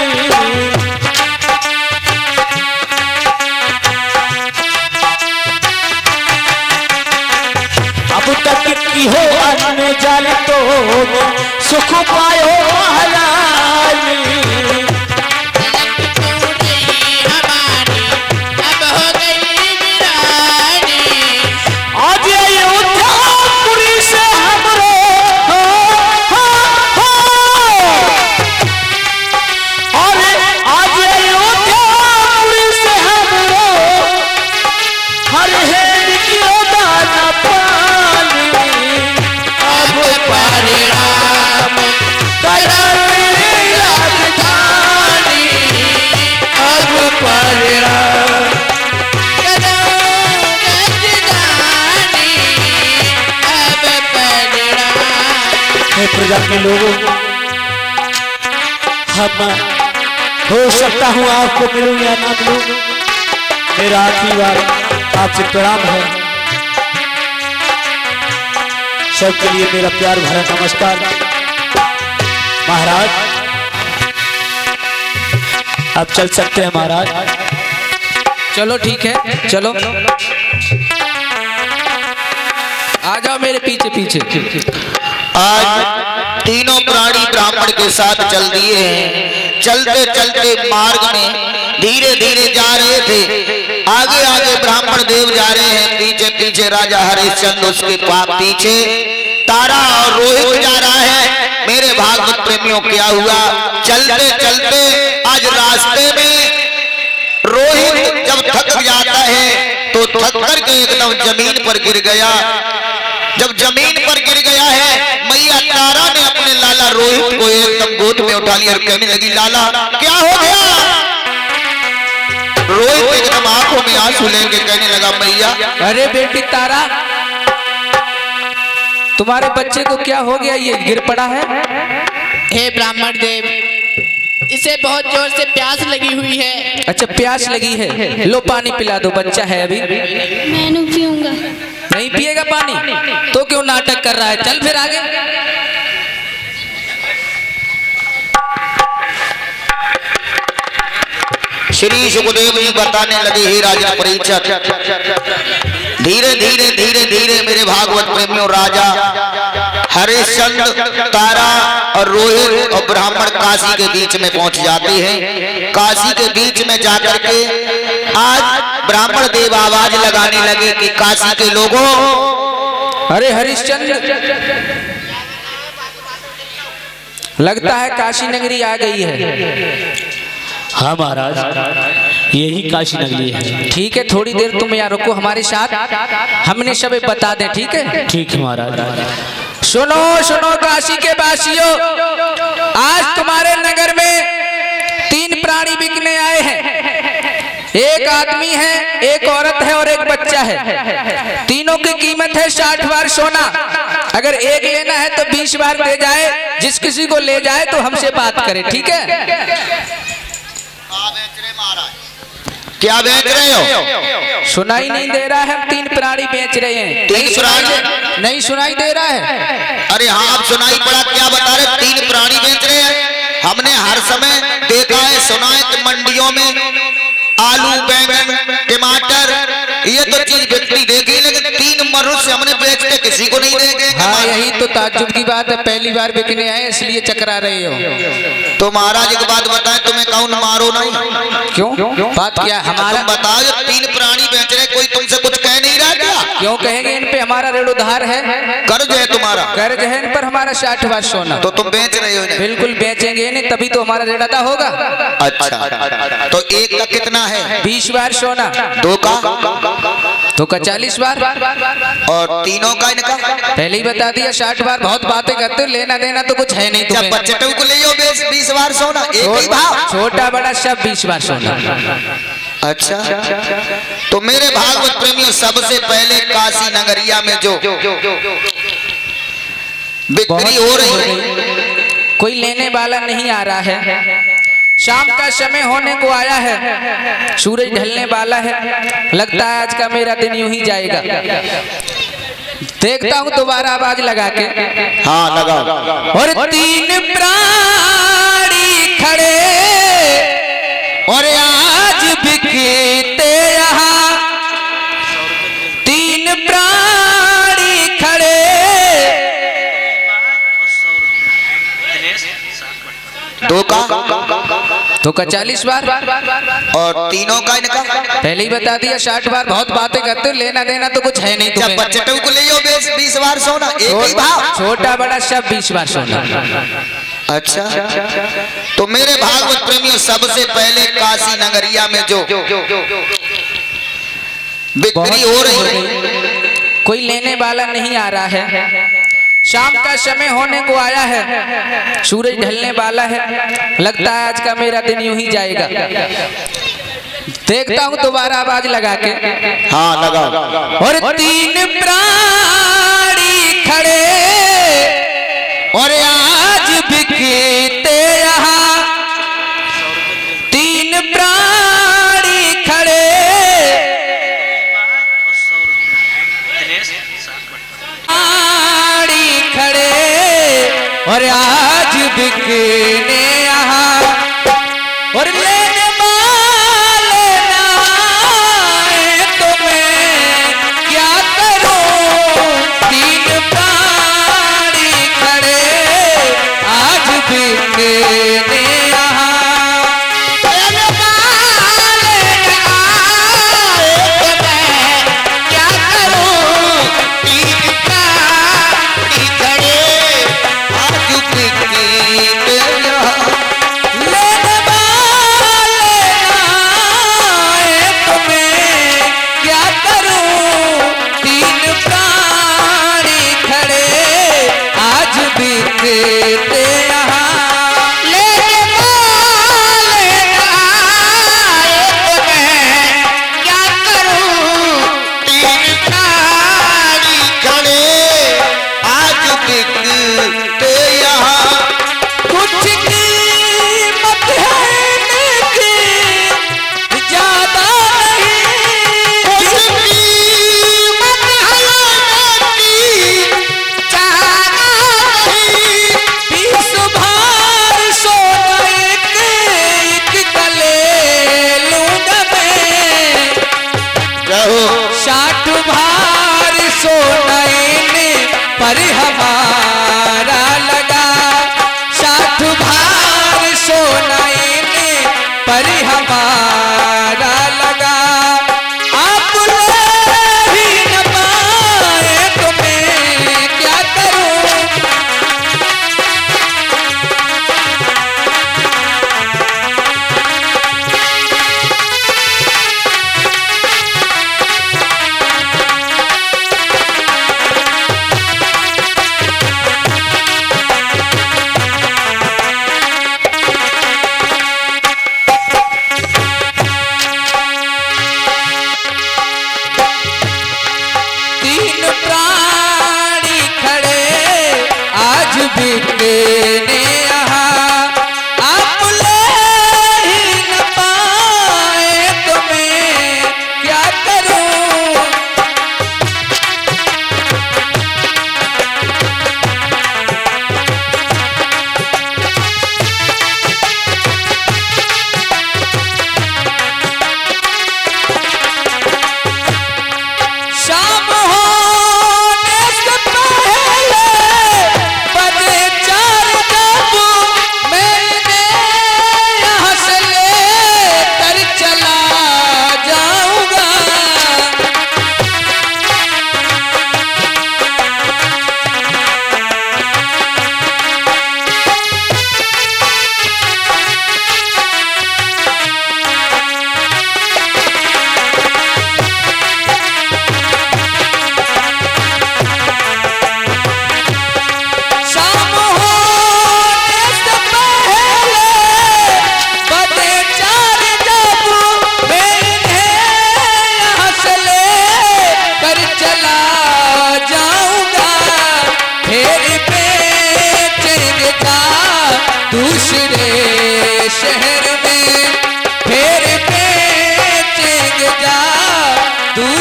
अब तक की हो अन्न जल तो सुख पायो महाराज। प्रजा के लोगों, हम हो सकता हूँ आपको मिलूं या ना मिलूं, मेरा आखिरी बार आपसे प्रणाम है। सबके लिए मेरा प्यार भरा नमस्कार। महाराज आप चल सकते हैं महाराज। चलो ठीक है, चलो आ जाओ मेरे पीछे पीछे। आज तीनों प्राणी ब्राह्मण के साथ चल दिए हैं। चलते चलते मार्ग में धीरे धीरे जा रहे थे। आगे आगे ब्राह्मण देव जा रहे हैं, पीछे पीछे राजा हरिश्चंद्र, उसके पीछे तारा और रोहित जा रहा है। मेरे भागवत प्रेमियों क्या हुआ, चलते चलते आज रास्ते में रोहित जब थक जाता है तो थक करके एकदम जमीन पर गिर गया। जब जमीन पर गिर गया है, मैया तारा ने अपने लाला रोहित को एकदम गोद में उठा लिया और कहने लगी, लाला क्या हो गया। रोहित एकदम आंखों में आंसू लेके कहने लगा, मैया अरे बेटी तारा, तुम्हारे बच्चे को क्या हो गया, ये गिर पड़ा है। हे ब्राह्मण देव, इसे बहुत जोर से प्यास लगी हुई है। अच्छा प्यास लगी है, लो पानी पिला दो, बच्चा है अभी। मैं नहीं पीऊंगा। नहीं पिएगा पानी तो क्यों नाटक कर रहा है, चल फिर आगे। श्री सुखदेव जी बताने लगे, हे राजा परीक्षित, धीरे धीरे धीरे धीरे मेरे भागवत प्रेमियों राजा हरिश्चंद्र, तारा और रोहित और ब्राह्मण काशी के बीच में पहुंच जाते हैं। काशी के बीच में जाकर के आज ब्राह्मण देव आवाज लगाने लगे कि काशी के लोगों, अरे हरिश्चंद्र, लगता है काशी नगरी आ गई है। हाँ महाराज, यही काशी नगरी है। ठीक है, थोड़ी देर तुम यहाँ रुको हमारे साथ, हमने सब बता दें। ठीक है, ठीक है महाराज। सुनो सुनो काशी के वासियों, आज तुम्हारे नगर में 3 प्राणी बिकने आए हैं। एक आदमी है, एक औरत है और एक बच्चा है। तीनों की कीमत है 60 बार सोना। अगर एक लेना है तो 20 बार दे जाए, जिस किसी को ले जाए तो हमसे बात करे। ठीक है, क्या बेच रहे हो? सुनाई नहीं दे रहा है, हम 3 प्राणी बेच रहे हैं। 3 प्राणी नहीं सुनाई दे रहा है। अरे हाँ, अब सुनाई पड़ा, क्या बता रहे, 3 प्राणी बेच रहे हैं। हमने हर समय देखा है, सुना है कि मंडियों में आलू, बैंगन, टमाटर, ये तो चीज बिकती देखी, लेकिन 3 मनुष्य हमने बेचते किसी को नहीं देखे। हाँ, यही तो ताज्जुब की बात है, पहली बार बिकने आए इसलिए चकरा रहे हो। तो महाराज एक बात बताएं, तुम्हें कौन मारो नहीं? क्यों? बात क्या हमारा? तुम बताओ, 3 प्राणी बेच रहे, कोई तुमसे कुछ कह नहीं रहा क्या? क्यों कहेंगे, इन पे हमारा ऋण उधार है। कर्ज है तुम्हारा? कर्ज है इन पर हमारा 60 बार सोना। तो तुम बेच रहे हो इन्हें? बिल्कुल बेचेंगे नहीं, तभी तो हमारा ऋण अदा होगा। अच्छा, तो एक का कितना है? 20 बार सोना। 2 का? 2 का 40 बार। और तीनों का इनका? पहले ही बता दिया 60 बार। बहुत बातें करते हो, लेना देना तो कुछ है नहीं तुम्हें। बच्चे को ले 20 बार सोना, एक ही भाव। छोटा बड़ा सब 20 बार सोना। अच्छा, तो मेरे भागवत प्रेमियों, सबसे पहले काशी नगरिया में जो बिक्री हो रही है, कोई लेने वाला नहीं आ रहा है। शाम का समय होने को आया है, सूरज ढलने वाला है। लगता है आज का मेरा दिन यूं ही जाएगा। देखता हूँ दोबारा आवाज लगा के। हाँ लगा। और 3 प्राणी खड़े और आज बिकते यहाँ। 3 प्राणी खड़े। 2 का? 2 का 40 बार। और तीनों का इनका? पहले ही बता दिया 60 बार। बहुत बातें करते हो, लेना देना तो कुछ है नहीं तुम्हें। बच्चे को ले 20 बार सोना, एक ही भाव। छोटा बड़ा सब 20 बार सोना। अच्छा, तो मेरे भागवत प्रेमियों, सबसे पहले काशी नगरिया में जो बिक्री हो रही है, कोई लेने वाला नहीं आ रहा है। शाम का समय होने को आया है, सूरज ढलने वाला है। लगता है आज का मेरा दिन यूं ही जाएगा। देखता हूँ दोबारा आवाज लगा के। हाँ लगा। और 3 प्राणी खड़े और आज बिकते यहाँ। 3 प्राणी खड़े। प्राणी खड़े और आज बिकने यहाँ। और लेने वाले ना आए तो मैं क्या करूं। 3 प्राणी खड़े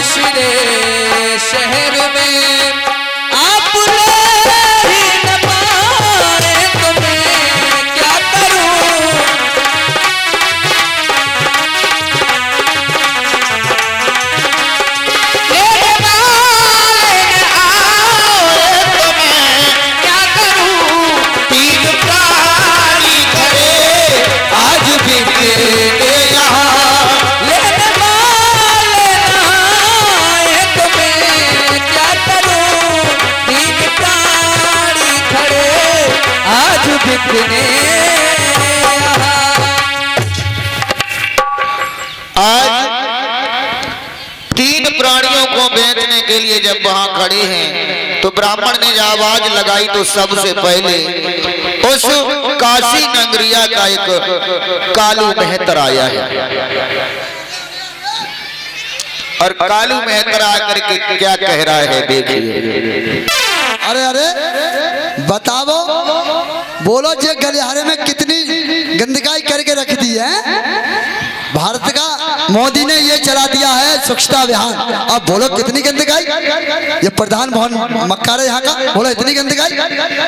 दूसरे शहर में आप ले ही न पाए तो मैं क्या करूं। लेने वाले न आए तो मैं क्या करूं। तीन प्राणी खड़े आज भी तेरे यहाँ। लेने वाले न आए तो मैं क्या करूं। तीन प्राणी खड़े आज बिकने यहाँ। आज तीन प्राणियों को बेचने के लिए जब वहां खड़े हैं तो ब्राह्मण ने आवाज लगाई तो सबसे पहले उस काशी नगरिया का एक कालू मेहतर आया है। और कालू मेहतर आकर के क्या कह रहा है देखिए। अरे अरे बताओ, बोलो जे गलियारे में कितनी गंदगी करके रख दी है। भारत का मोदी ने ये चला दिया है स्वच्छता अभियान। अब बोलो कितनी गंदगी। ये प्रधान भवन मक्का यहाँ का, बोलो इतनी गंदगी,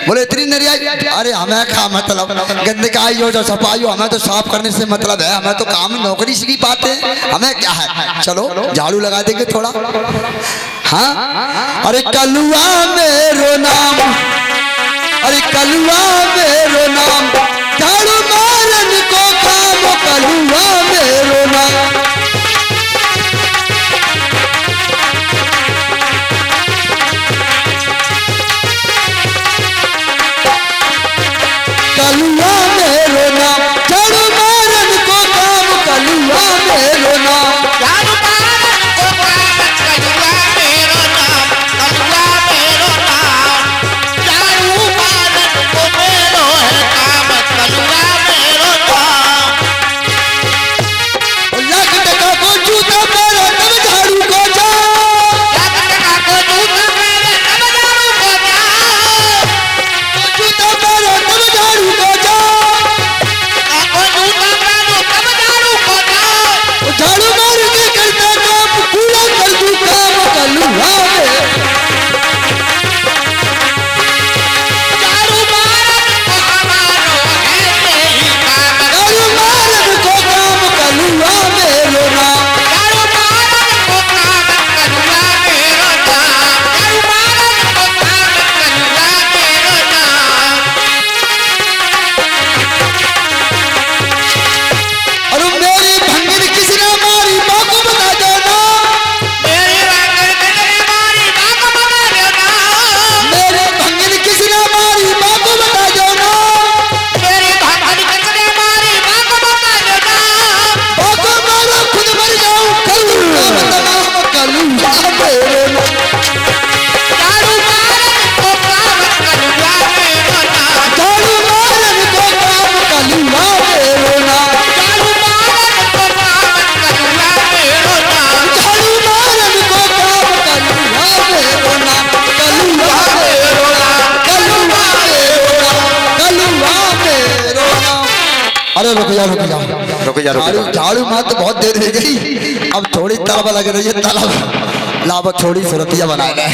बोलो इतनी नरियाई। अरे हमें क्या मतलब गंदगी हो जो सफाई हो, हमें तो साफ करने से मतलब है। हमें तो काम नौकरी से की बात है, हमें क्या है। चलो झाड़ू लगा देंगे थोड़ा। हाँ अरे कलुआ मेरो नाम, अरे कलुआ मेरो नाम, झाड़ू मारन को काम कलुआ मेरो नाम। कलुआ मेरो नाम, झाड़ू मारन को काम कलुआ मेरो नाम। झाड़ू मारन को काम कलुआ मेरो नाम, कलुआ मेरो नाम। झाड़ू मारन को मेरो है काम कलुआ मेरो नाम। लाख टका को जूता मेरा तब झाड़ू को जाओ। लाख टका को जूता मेरे तब झाड़ू को जाओ। जूता मेरा तब झाड़ू को जाओ। को जूता मेरे तब झाड़ू को जाओ। झाड़ू मार के करता काम पूरा कर दूं काम कलुआ में। झाड़ू मारन को हमारो है यही काम। झाड़ू मारन को काम कलुआ मेरो नाम। झाड़ू मारन को काम कलुआ मेरो नाम। झाड़ू मारन को काम कलुआ मेरो नाम। अरे मेरी भंगिन किसने मारी माँ को बता दो ना। मेरी वांगन किसने मारी माँ को बता दो ना। मेरे भंगिन किसने मारी माँ को बता दो ना। मेरी भाभी किसने मारी माँ को बता दो ना। माँ को मारो खुद मर जाऊं कलुआ नाम कलुआ मेरो नाम। झाड़ू मारन को काम कलुआ मेरो नाम। झाड़ू मारन को काम कलुआ मेरो नाम। झाड़ू मारन को काम कलुआ मेरो नाम। झाड़ू मारन को काम कलुआ मेरो नाम। कलुआ मेरो नाम, कलुआ मेरो नाम, कलुआ मेरो नाम। अरे रुक जा रुक जा रुक जा, रुक जा। झाड़ू झाड़ू में तो बहुत देर हो गई। अब थोड़ी तलब लग रही है, तलब लाभ थोड़ी सुरतियाँ बना ले।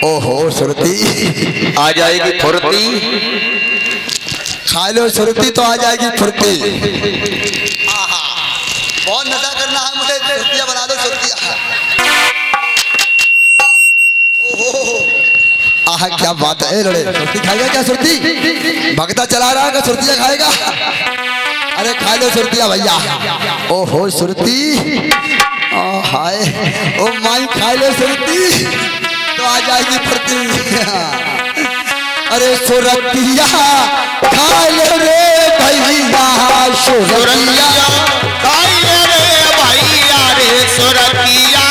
ओहो सुरती आ जाएगी फुर्ती। खा लो सुरती तो आ जाएगी फुर्ती। आहा, बहुत नशा करना है मुझे, सुरतियाँ बना दो सुरतियाँ। ओहो आहा क्या बात है। लड़े सुरती खाएगा क्या? सुरती भगता चला रहा है, सुरतियाँ खाएगा। अरे खा लो सुरतियाँ भैया। ओहो सुरती, हाय ओ माई खा लो सुरती तो आ जाएगी फुर्ती। अरे सुरतिया खा लो रे भैया, सुरतिया खाइले रे भैया रे सुरतिया।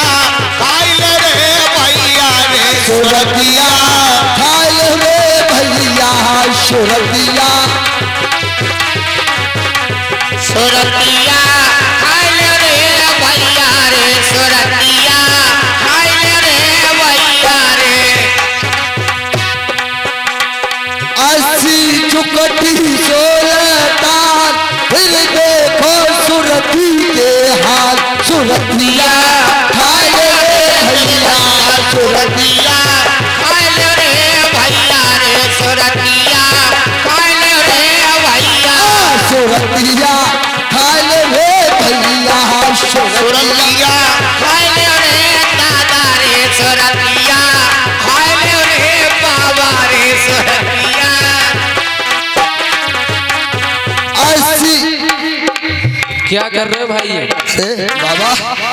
खाइले रे भैया रे सुरतिया खा लो रे भैया, सुरतिया सुरतिया। खाइले रे भैया रे सुरतिया। खाइले रे भैया रे। 80 चुकटी 16 ताल, फिर देखो सुरती के हाल। सुरतिया खा लो रे सुरतिया खाए ले रे भैया सुरतिया खाए ले रे दादा रे सुरतिया खाए ले रे बाबा रे सुरतिया। ऐसी क्या कर रहे हो भाई ये? बाबा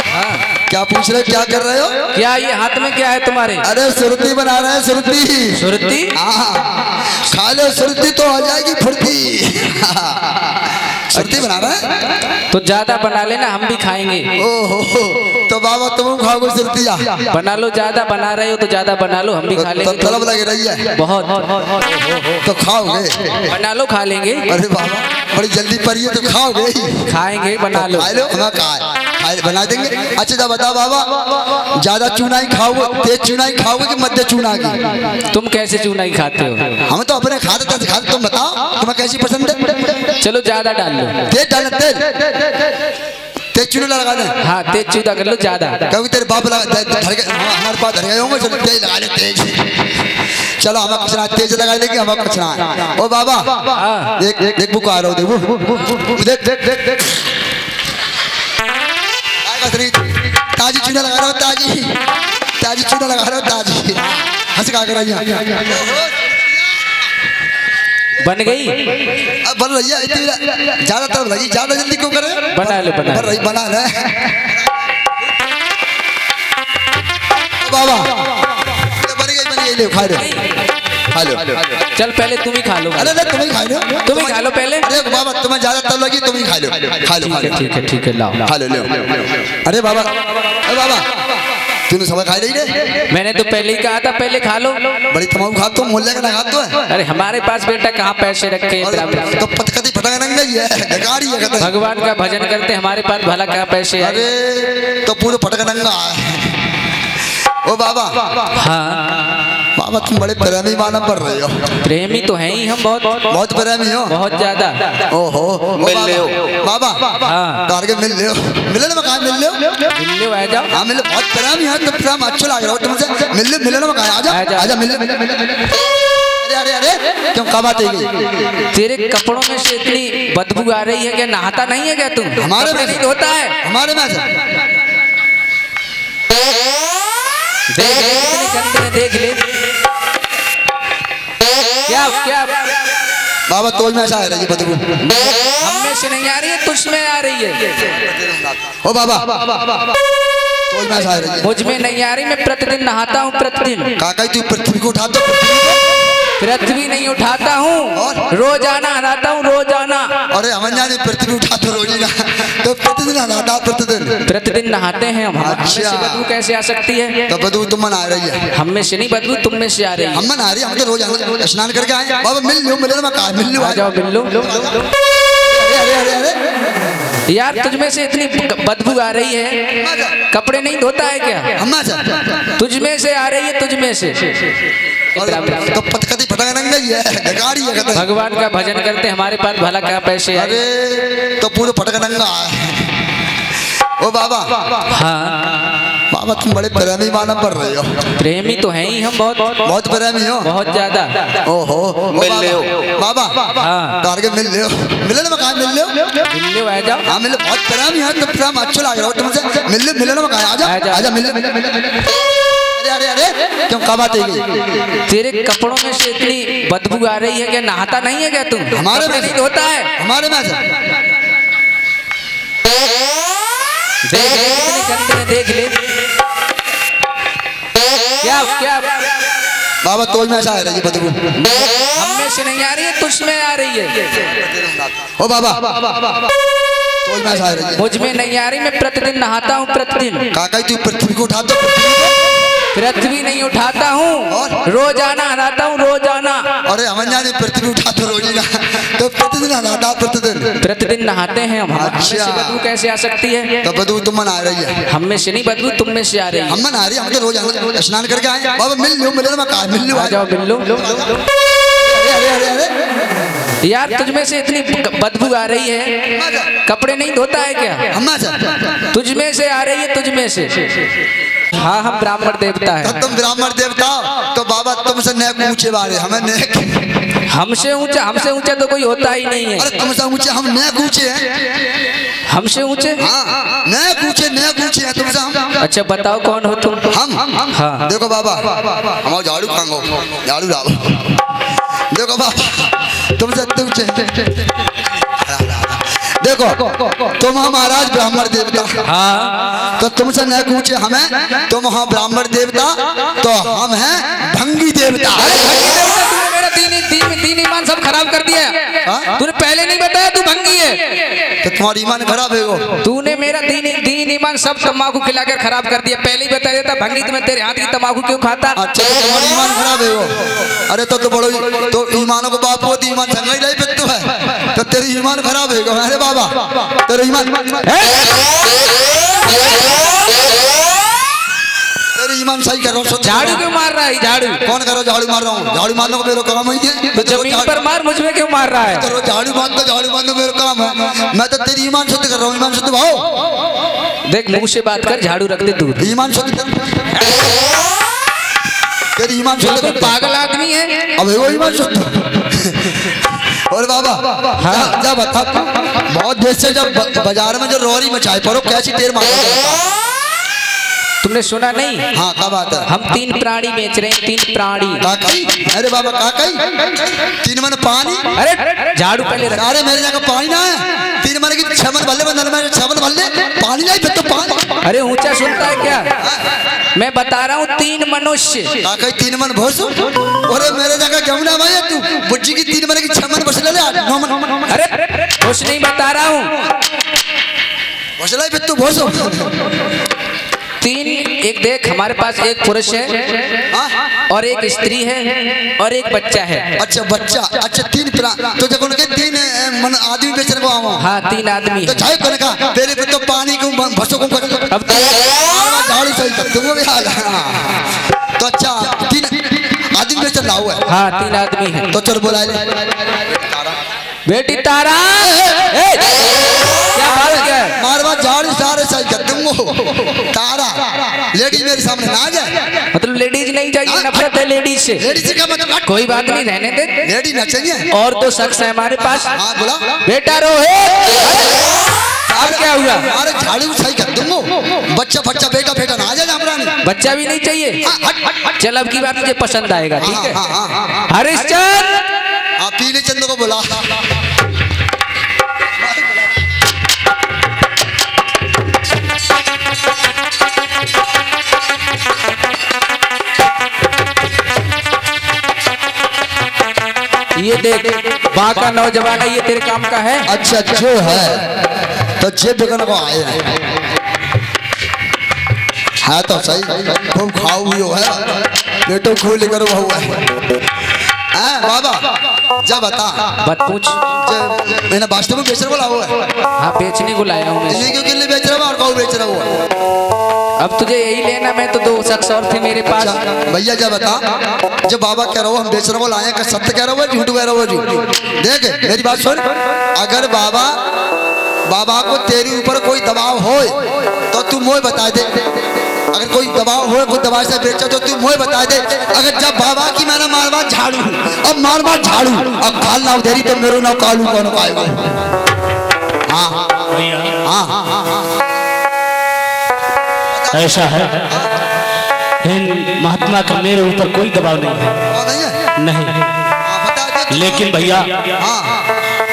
हाँ, क्या पूछ रहे हो, क्या कर रहे हो? क्या ये हाथ में क्या है तुम्हारे? अरे सुरती बना रहे हैं, सुरती। सुरती? हाँ, खा लो सुरती तो आ जाएगी फुर्ती। सुरती बना रहे हैं? तो ज्यादा बना लेना, हम भी खाएंगे। ओहो, तो बाबा तुम खाओगे सुरतिया? बना लो, ज्यादा बना रहे हो तो ज्यादा बना लो, हम भी खा तो लेंगे। तलब लग रही है बहुत। तो खाओगे? बना लो, खा लेंगे। अरे बाबा बड़ी जल्दी पड़ी है, तो खाओगे? खाएंगे, बना लो। खा लो, हम बना देंगे। अच्छा तो बताओ बाबा, ज्यादा चूना ही खाओगे, तेज चूना ही खाओगे कि मध्य चूना की? तुम कैसे चूना ही खाते हो? हम तो अपने खाते थे, तुम बताओ तुम्हें कैसी पसंद है? चलो ज्यादा डाल लो। तेज डालना, तेज तेज चूना लगा दे। हाँ, तेज चूना कर लो ज्यादा। क्योंकि तेरे बाप हमारे पास धर गए होंगे, चलो तेज लगा ले, तेज। चलो हमें कुछ ना तेज लगा लेंगे, हमें कुछ ना। ओ बाबा देख देख बुक आ रहा हूँ, देख देख देख देख देख ताजी चूना लगा रहा हूँ, ताजी ताजी चूना लगा रहा हूँ, ताजी। हंस का कर रही है, बन गई? अब बन रही है, ज्यादातर लगी, ज्यादा जल्दी क्यों करे? बना लो, बना बन रही, बना ले बाबा। बन गई, ले खा लो, खा लो। चल पहले तुम ही खा लो। अरे नहीं, तुम ही खा लो, तुम ही खा लो पहले। अरे बाबा तुम्हें ज्यादा तब लगी, तुम ही खा लो, खा लो, खा लो। ठीक है, ठीक है, लाओ। खा लो, लो। अरे बाबा, अरे बाबा तूने सब खा रही रे? मैंने तो पहले ही कहा था, पहले खा लो। बड़ी तमाम खा तो मोहल्ले का ना खा तो है। अरे हमारे पास बेटा कहाँ पैसे रखे हैं? तो पटकती फटक नंगा ही है, बेकार ही है। भगवान का भजन करते, हमारे पास भला क्या पैसे आए? अरे तो पूरे फटक नंगा है। ओ बाबा, हाँ बाबा तुम बड़े प्रेमी मालूम पड़ रहे हो। प्रेमी तो हैं ही हम, बहुत प्रेमी हो, बहुत ज्यादा। ओहो, मिल ले बाबा। हाँ, तारगे मिल ले, मिलने में कहा मिल ले, मिल लो, आ जाओ। हाँ मिल, बहुत प्रेमी है तो प्रेम अच्छा लग रहा हो तुमसे। मिल ले, मिलने में कहा आजा, आजा मिल ले। अरे अरे अरे क्यों कब आते गई? तेरे कपड़ों में से इतनी बदबू आ रही है, क्या नहाता नहीं है क्या तुम? हमारे में नहीं होता है, हमारे में से। देख ले कितने गंदे हैं, देख ले। क्या क्या बाबा तो में ऐसा है रही बदबू? हम में से नहीं आ रही है, तुझ में आ रही है। ओ बाबा तो में ऐसा है रही? मुझ में नहीं आ रही, मैं प्रतिदिन नहाता हूँ, प्रतिदिन। काका तू पृथ्वी को उठा दो, पृथ्वी नहीं उठाता हूँ, रोजाना नहाता हूँ, रोजाना। अरे हमन्या ने पृथ्वी उठा तो रोजी ना, तो प्रतिदिन नहाता, प्रतिदिन नहाते हैं हम। हम में से बदबू कैसे आ सकती है? तो बदबू तुम मन आ रही है, हम में से नहीं बदबू, तुम में से आ रही है। हम मन आ रही है, हम तो रोज स्नान करके आए। बाबा मिल लो, मिलने में कहा मिल लो, आ जाओ, मिल लो। अरे अरे अरे यार तुझ में से इतनी बदबू आ रही है, कपड़े नहीं धोता है क्या? हम तुझ में से आ रही है, तुझ में से। तो पटकती फटक नंगा ही है, बेकार ही है। भगवान का भजन करते, हमारे पास भला क्या पैसे आए? अरे तो पूरे फटक नंगा है। ओ बाबा, हाँ बाबा तुम बड़े प्रेमी मालूम पड़ रहे हो। प्रेमी तो हैं ही हम, बहुत प्रेमी हो, बहुत ज्यादा। ओहो, मिल ले बाबा। हाँ, तारगे मिल ले, मिलने में कहा मिल ले, मिल लो, आ जाओ। हाँ मिल, बहुत प्रेमी है तो प्रेम अच्छा लग रहा हो तुमसे। मिल ले, मिलने में कहा आजा, आजा मिल ले। अरे अरे अरे क्यों कब आते गई? तेरे कपड़ों में से इतनी बदबू आ रही है, क्या नहाता नहीं है क्या तुम? हमारे में नहीं होता है, हमारे में से। देख ले कितने गंदे हैं, देख ले। क्या क्या बाबा तो में ऐसा है रही बदबू? हम में से नहीं आ रही है, तुझ में आ रही है। ओ बाबा तो में ऐसा है रही? मुझ में नहीं आ रही, मैं प्रतिदिन नहाता हूँ, प्रतिदिन। काका तू पृथ्वी को उठा दो, पृथ्वी नहीं उठाता हूँ, रोजाना नहाता हूँ, रोजाना। अरे हमन्या ने पृथ्वी उठा तो रोजी ना, तो प्रतिदिन नहाता, प्रतिदिन नहाते हैं हम। हम में से बदबू कैसे आ सकती है? तो बदबू तुम मन आ रही है, हम में से नहीं बदबू, तुम में से आ रही है। हम मन आ रही है, हम तो रोज स्नान करके आए। बाबा मिल लो, मिलने में कहा मिल लो, आ जाओ, मिल लो। अरे अरे अरे यार तुझ में से इतनी बदबू आ रही है, कपड़े नहीं धोता है क्या? हम तुझ में से आ रही है, तुझ में से। हाँ हम ब्राह्मण देवता तो है। तुम ब्राह्मण देवता हो, तो बाबा तुमसे नेक ऊंचे बारे हमें नेक। हमसे ऊंचा तो कोई होता ही नहीं है। अरे तुमसे ऊंचे हम नेक ऊंचे हैं। हमसे ऊंचे? हाँ नेक ऊंचे हैं तुमसे हम। अच्छा बताओ कौन हो तुम? हम हाँ। देखो बाबा हमारा झाड़ू खांगो, झाड़ू डालो। देखो बाबा तुमसे ऊंचे देखो तुम महाराज ब्राह्मण देवता। हाँ। तो तुमसे नेक ऊंचे हमें, तुम हाँ ब्राह्मण देवता तो हम हैं भंगी देवता। तूने मेरा दीन ईमान सब खराब कर दिया। तूने पहले नहीं बताया तू भंगी है। तो तुम्हारी ईमान खराब है वो। तूने मेरा दीन ईमान सब तम्बाकू खिलाकर खराब कर दिया। पहले ही बता देता भंगी तो मैं तेरे हाथ की तम्बाकू क्यों खाता। अच्छा तो तुम्हारी ईमान खराब है वो। अरे तो बड़ो तो ईमानों को बाप होती ईमान संग ही नहीं पित्तू है, तो तेरी ईमान खराब है। अरे बाबा तेरा ईमान ईमान सही कर रहा हूँ। झाड़ू क्यों मार रहा है? झाड़ू कौन करो? झाड़ू मार रहा हूँ। झाड़ू मारने को मेरा काम ही है। तो जमीन पर मार, मुझ में क्यों मार रहा है? झाड़ू मारना मेरा काम है। मैं तो तेरी ईमान शुद्ध कर रहा हूँ। ईमान शुद्ध भाव देख मुंह से बात कर, झाड़ू रख दे दूर। ईमान शुद्ध तेरी ईमान शुद्ध। कोई पागल आदमी है? अब वो ईमान शुद्ध। और बाबा हाँ जा बता, बहुत देर से जब बाजार में जो रोरी मचाए पड़ो कैसी टेर मार। तुमने सुना नहीं? हाँ क्या बात है? हम 3 प्राणी बेच रहे हैं, 3 प्राणी। काकाई? अरे बाबा काकाई 3 मन पानी। अरे झाड़ू पहले रख। अरे मेरे जगह पानी ना है। 3 मन की 6 मन भले बंदर में 6 मन भले पानी नहीं फिर तो पानी। अरे ऊंचा सुनता है क्या? मैं बता रहा हूँ 3 मनुष्य। काकाई 3 मन भोसू। अरे मेरे जगह क्यों ना भाई तू बुच्ची की 3 मन की 6 मन बस ले ले 9 मन। अरे कुछ नहीं बता रहा हूँ। बस ले फिर तू भोसू। 3 एक देख हमारे पास एक पुरुष है और एक स्त्री है और एक बच्चा है। अच्छा बच्चा। अच्छा 3 तो जब उनके 3 मन आदमी बेचने को आओ। हाँ 3 आदमी तो है। चाहे कौन का तेरे पे तो पानी को भसो को अब झाड़ू सही तक तुमको भी हाल है। तो अच्छा 3 आदमी बेचने लाओ है। हाँ 3 आदमी है। तो चल बुला ले बेटी तारा। क्या बात क्या? मारवा झाड़ू सारे सही कर दूंगो। तारा लेडीज मेरे सामने ना आ जाए। मतलब लेडीज नहीं चाहिए, नफरत है लेडीज से। लेडीज का मतलब कोई बात नहीं, रहने दे। लेडीज ना चाहिए। और 2 शख्स है हमारे पास। हाँ बोला बेटा रोहित। अब क्या हुआ? अरे झाड़ू सही कर दूंगो। बच्चा बच्चा बेटा बेटा ना आ जाए हमरा। बच्चा भी नहीं चाहिए। चल अब की बात मुझे पसंद आएगा, ठीक है? हरिश्चंद्र। हाँ पीले चंद को बोला। ये देख बाका नौजवान है, ये तेरे काम का है। अच्छा जो है तो जे बिगन को आए है तो सही खूब खाओ भी हो है पेटो खूब लेकर हुआ है। बाबा जा बता बात पूछ। मैंने वास्तव में बेच रहा हुआ है। हाँ बेचने को लाया हूँ मैं। क्यों किल्ले बेच रहा और कौ बेच रहा हुआ। अब तुझे यही लेना, मैं तो 2 शख्स और थे मेरे पास। भैया जा बता, जब बाबा कह रहा हो हम बेच रहे हो लाए का सत्य कह रहा हो झूठ कह रहा हो? झूठ। देख मेरी बात सुन, अगर बाबा को तेरे ऊपर कोई दबाव हो तो तू मोह बता दे। अगर कोई दबाव हो कोई दबाव से बेचा तो तू मोह बता दे। अगर जब बाबा की मैंने मारवा झाड़ू अब मारवा झाड़ू अब काल ना उधेरी तो मेरे ना कालू कौन पाएगा। हाँ भैया हाँ ऐसा है, इन महात्मा का मेरे ऊपर कोई दबाव नहीं है। नहीं, लेकिन भैया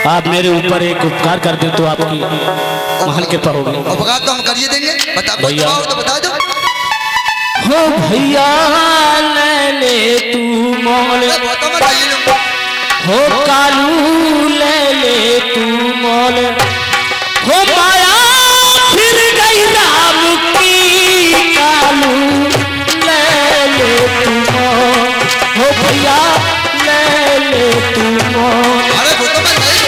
आप मेरे ऊपर एक उपकार कर दे तो आपकी महान कृपा होगी। उपकार तो हम करिए देंगे। बता भैया तो बता दो। हो भैया ले ले तू मोल, हो कालू ले ले तू मोल, हो माया फिर गई राम की कालू ले ले तू मोल, हो भैया ले ले तू मोल। अरे वो तो मैं नहीं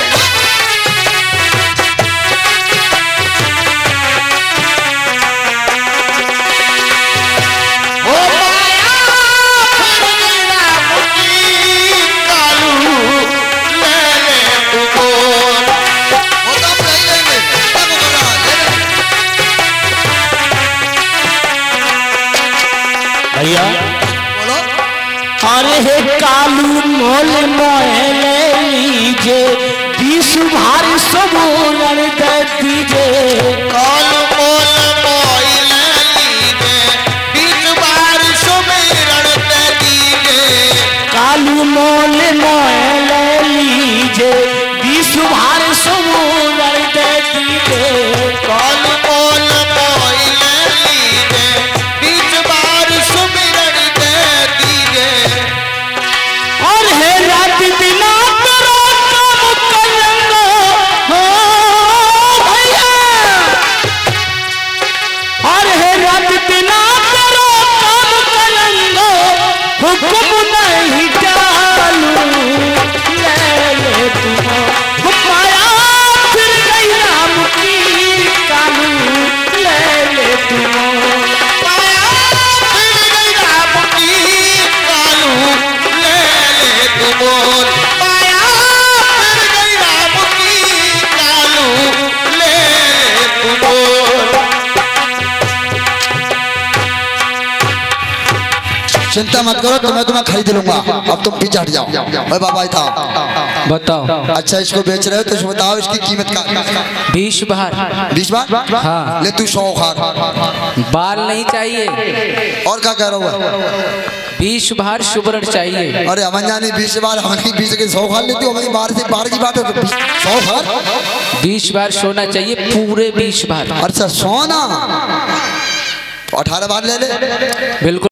भैया बोलो अरे हे कालू मोल मोहले लीजे 20 भारी सबूरन दे दीजे कालू मोल मोहले लीजे 20 भारी सबूरन दे दीजे कालू मोल मोहले लीजे 20 भारी सबूरन दे दीजे कालू मोल मोहले लीजे 20 भारी सबूरन दे दीजे और है रात बिना तेरा काम करेंगे हो भैया और है रात बिना तेरा काम करेंगे हुक्म नहीं चालू ले ले तुम माया फिर गई राम की कालू ले ले तुम माया फिर गई राम की कालू ले ले तुम माया फिर गई राम की कालू ले ले तुम चिंता मत करो तो मैं तुम्हें खरीद लूंगा अब तुम पीछे हट जाओ मैं बाबा था बताओ। अच्छा इसको बेच रहे हो तो इसको बताओ इसकी कीमत का 20 बार 20 बार हाँ। ले तू 100 खार बाल नहीं चाहिए और क्या कह रहा हुआ 20 बार सुवर्ण चाहिए। अरे अमन जानी 20 बार हमारी 20 के 100 खार लेती हो हमारी बाहर से बाहर की बात है तो 100 खार 20 बार सोना चाहिए पूरे 20 बार। अच्छा सोना 18 बार ले ले बिल्कुल।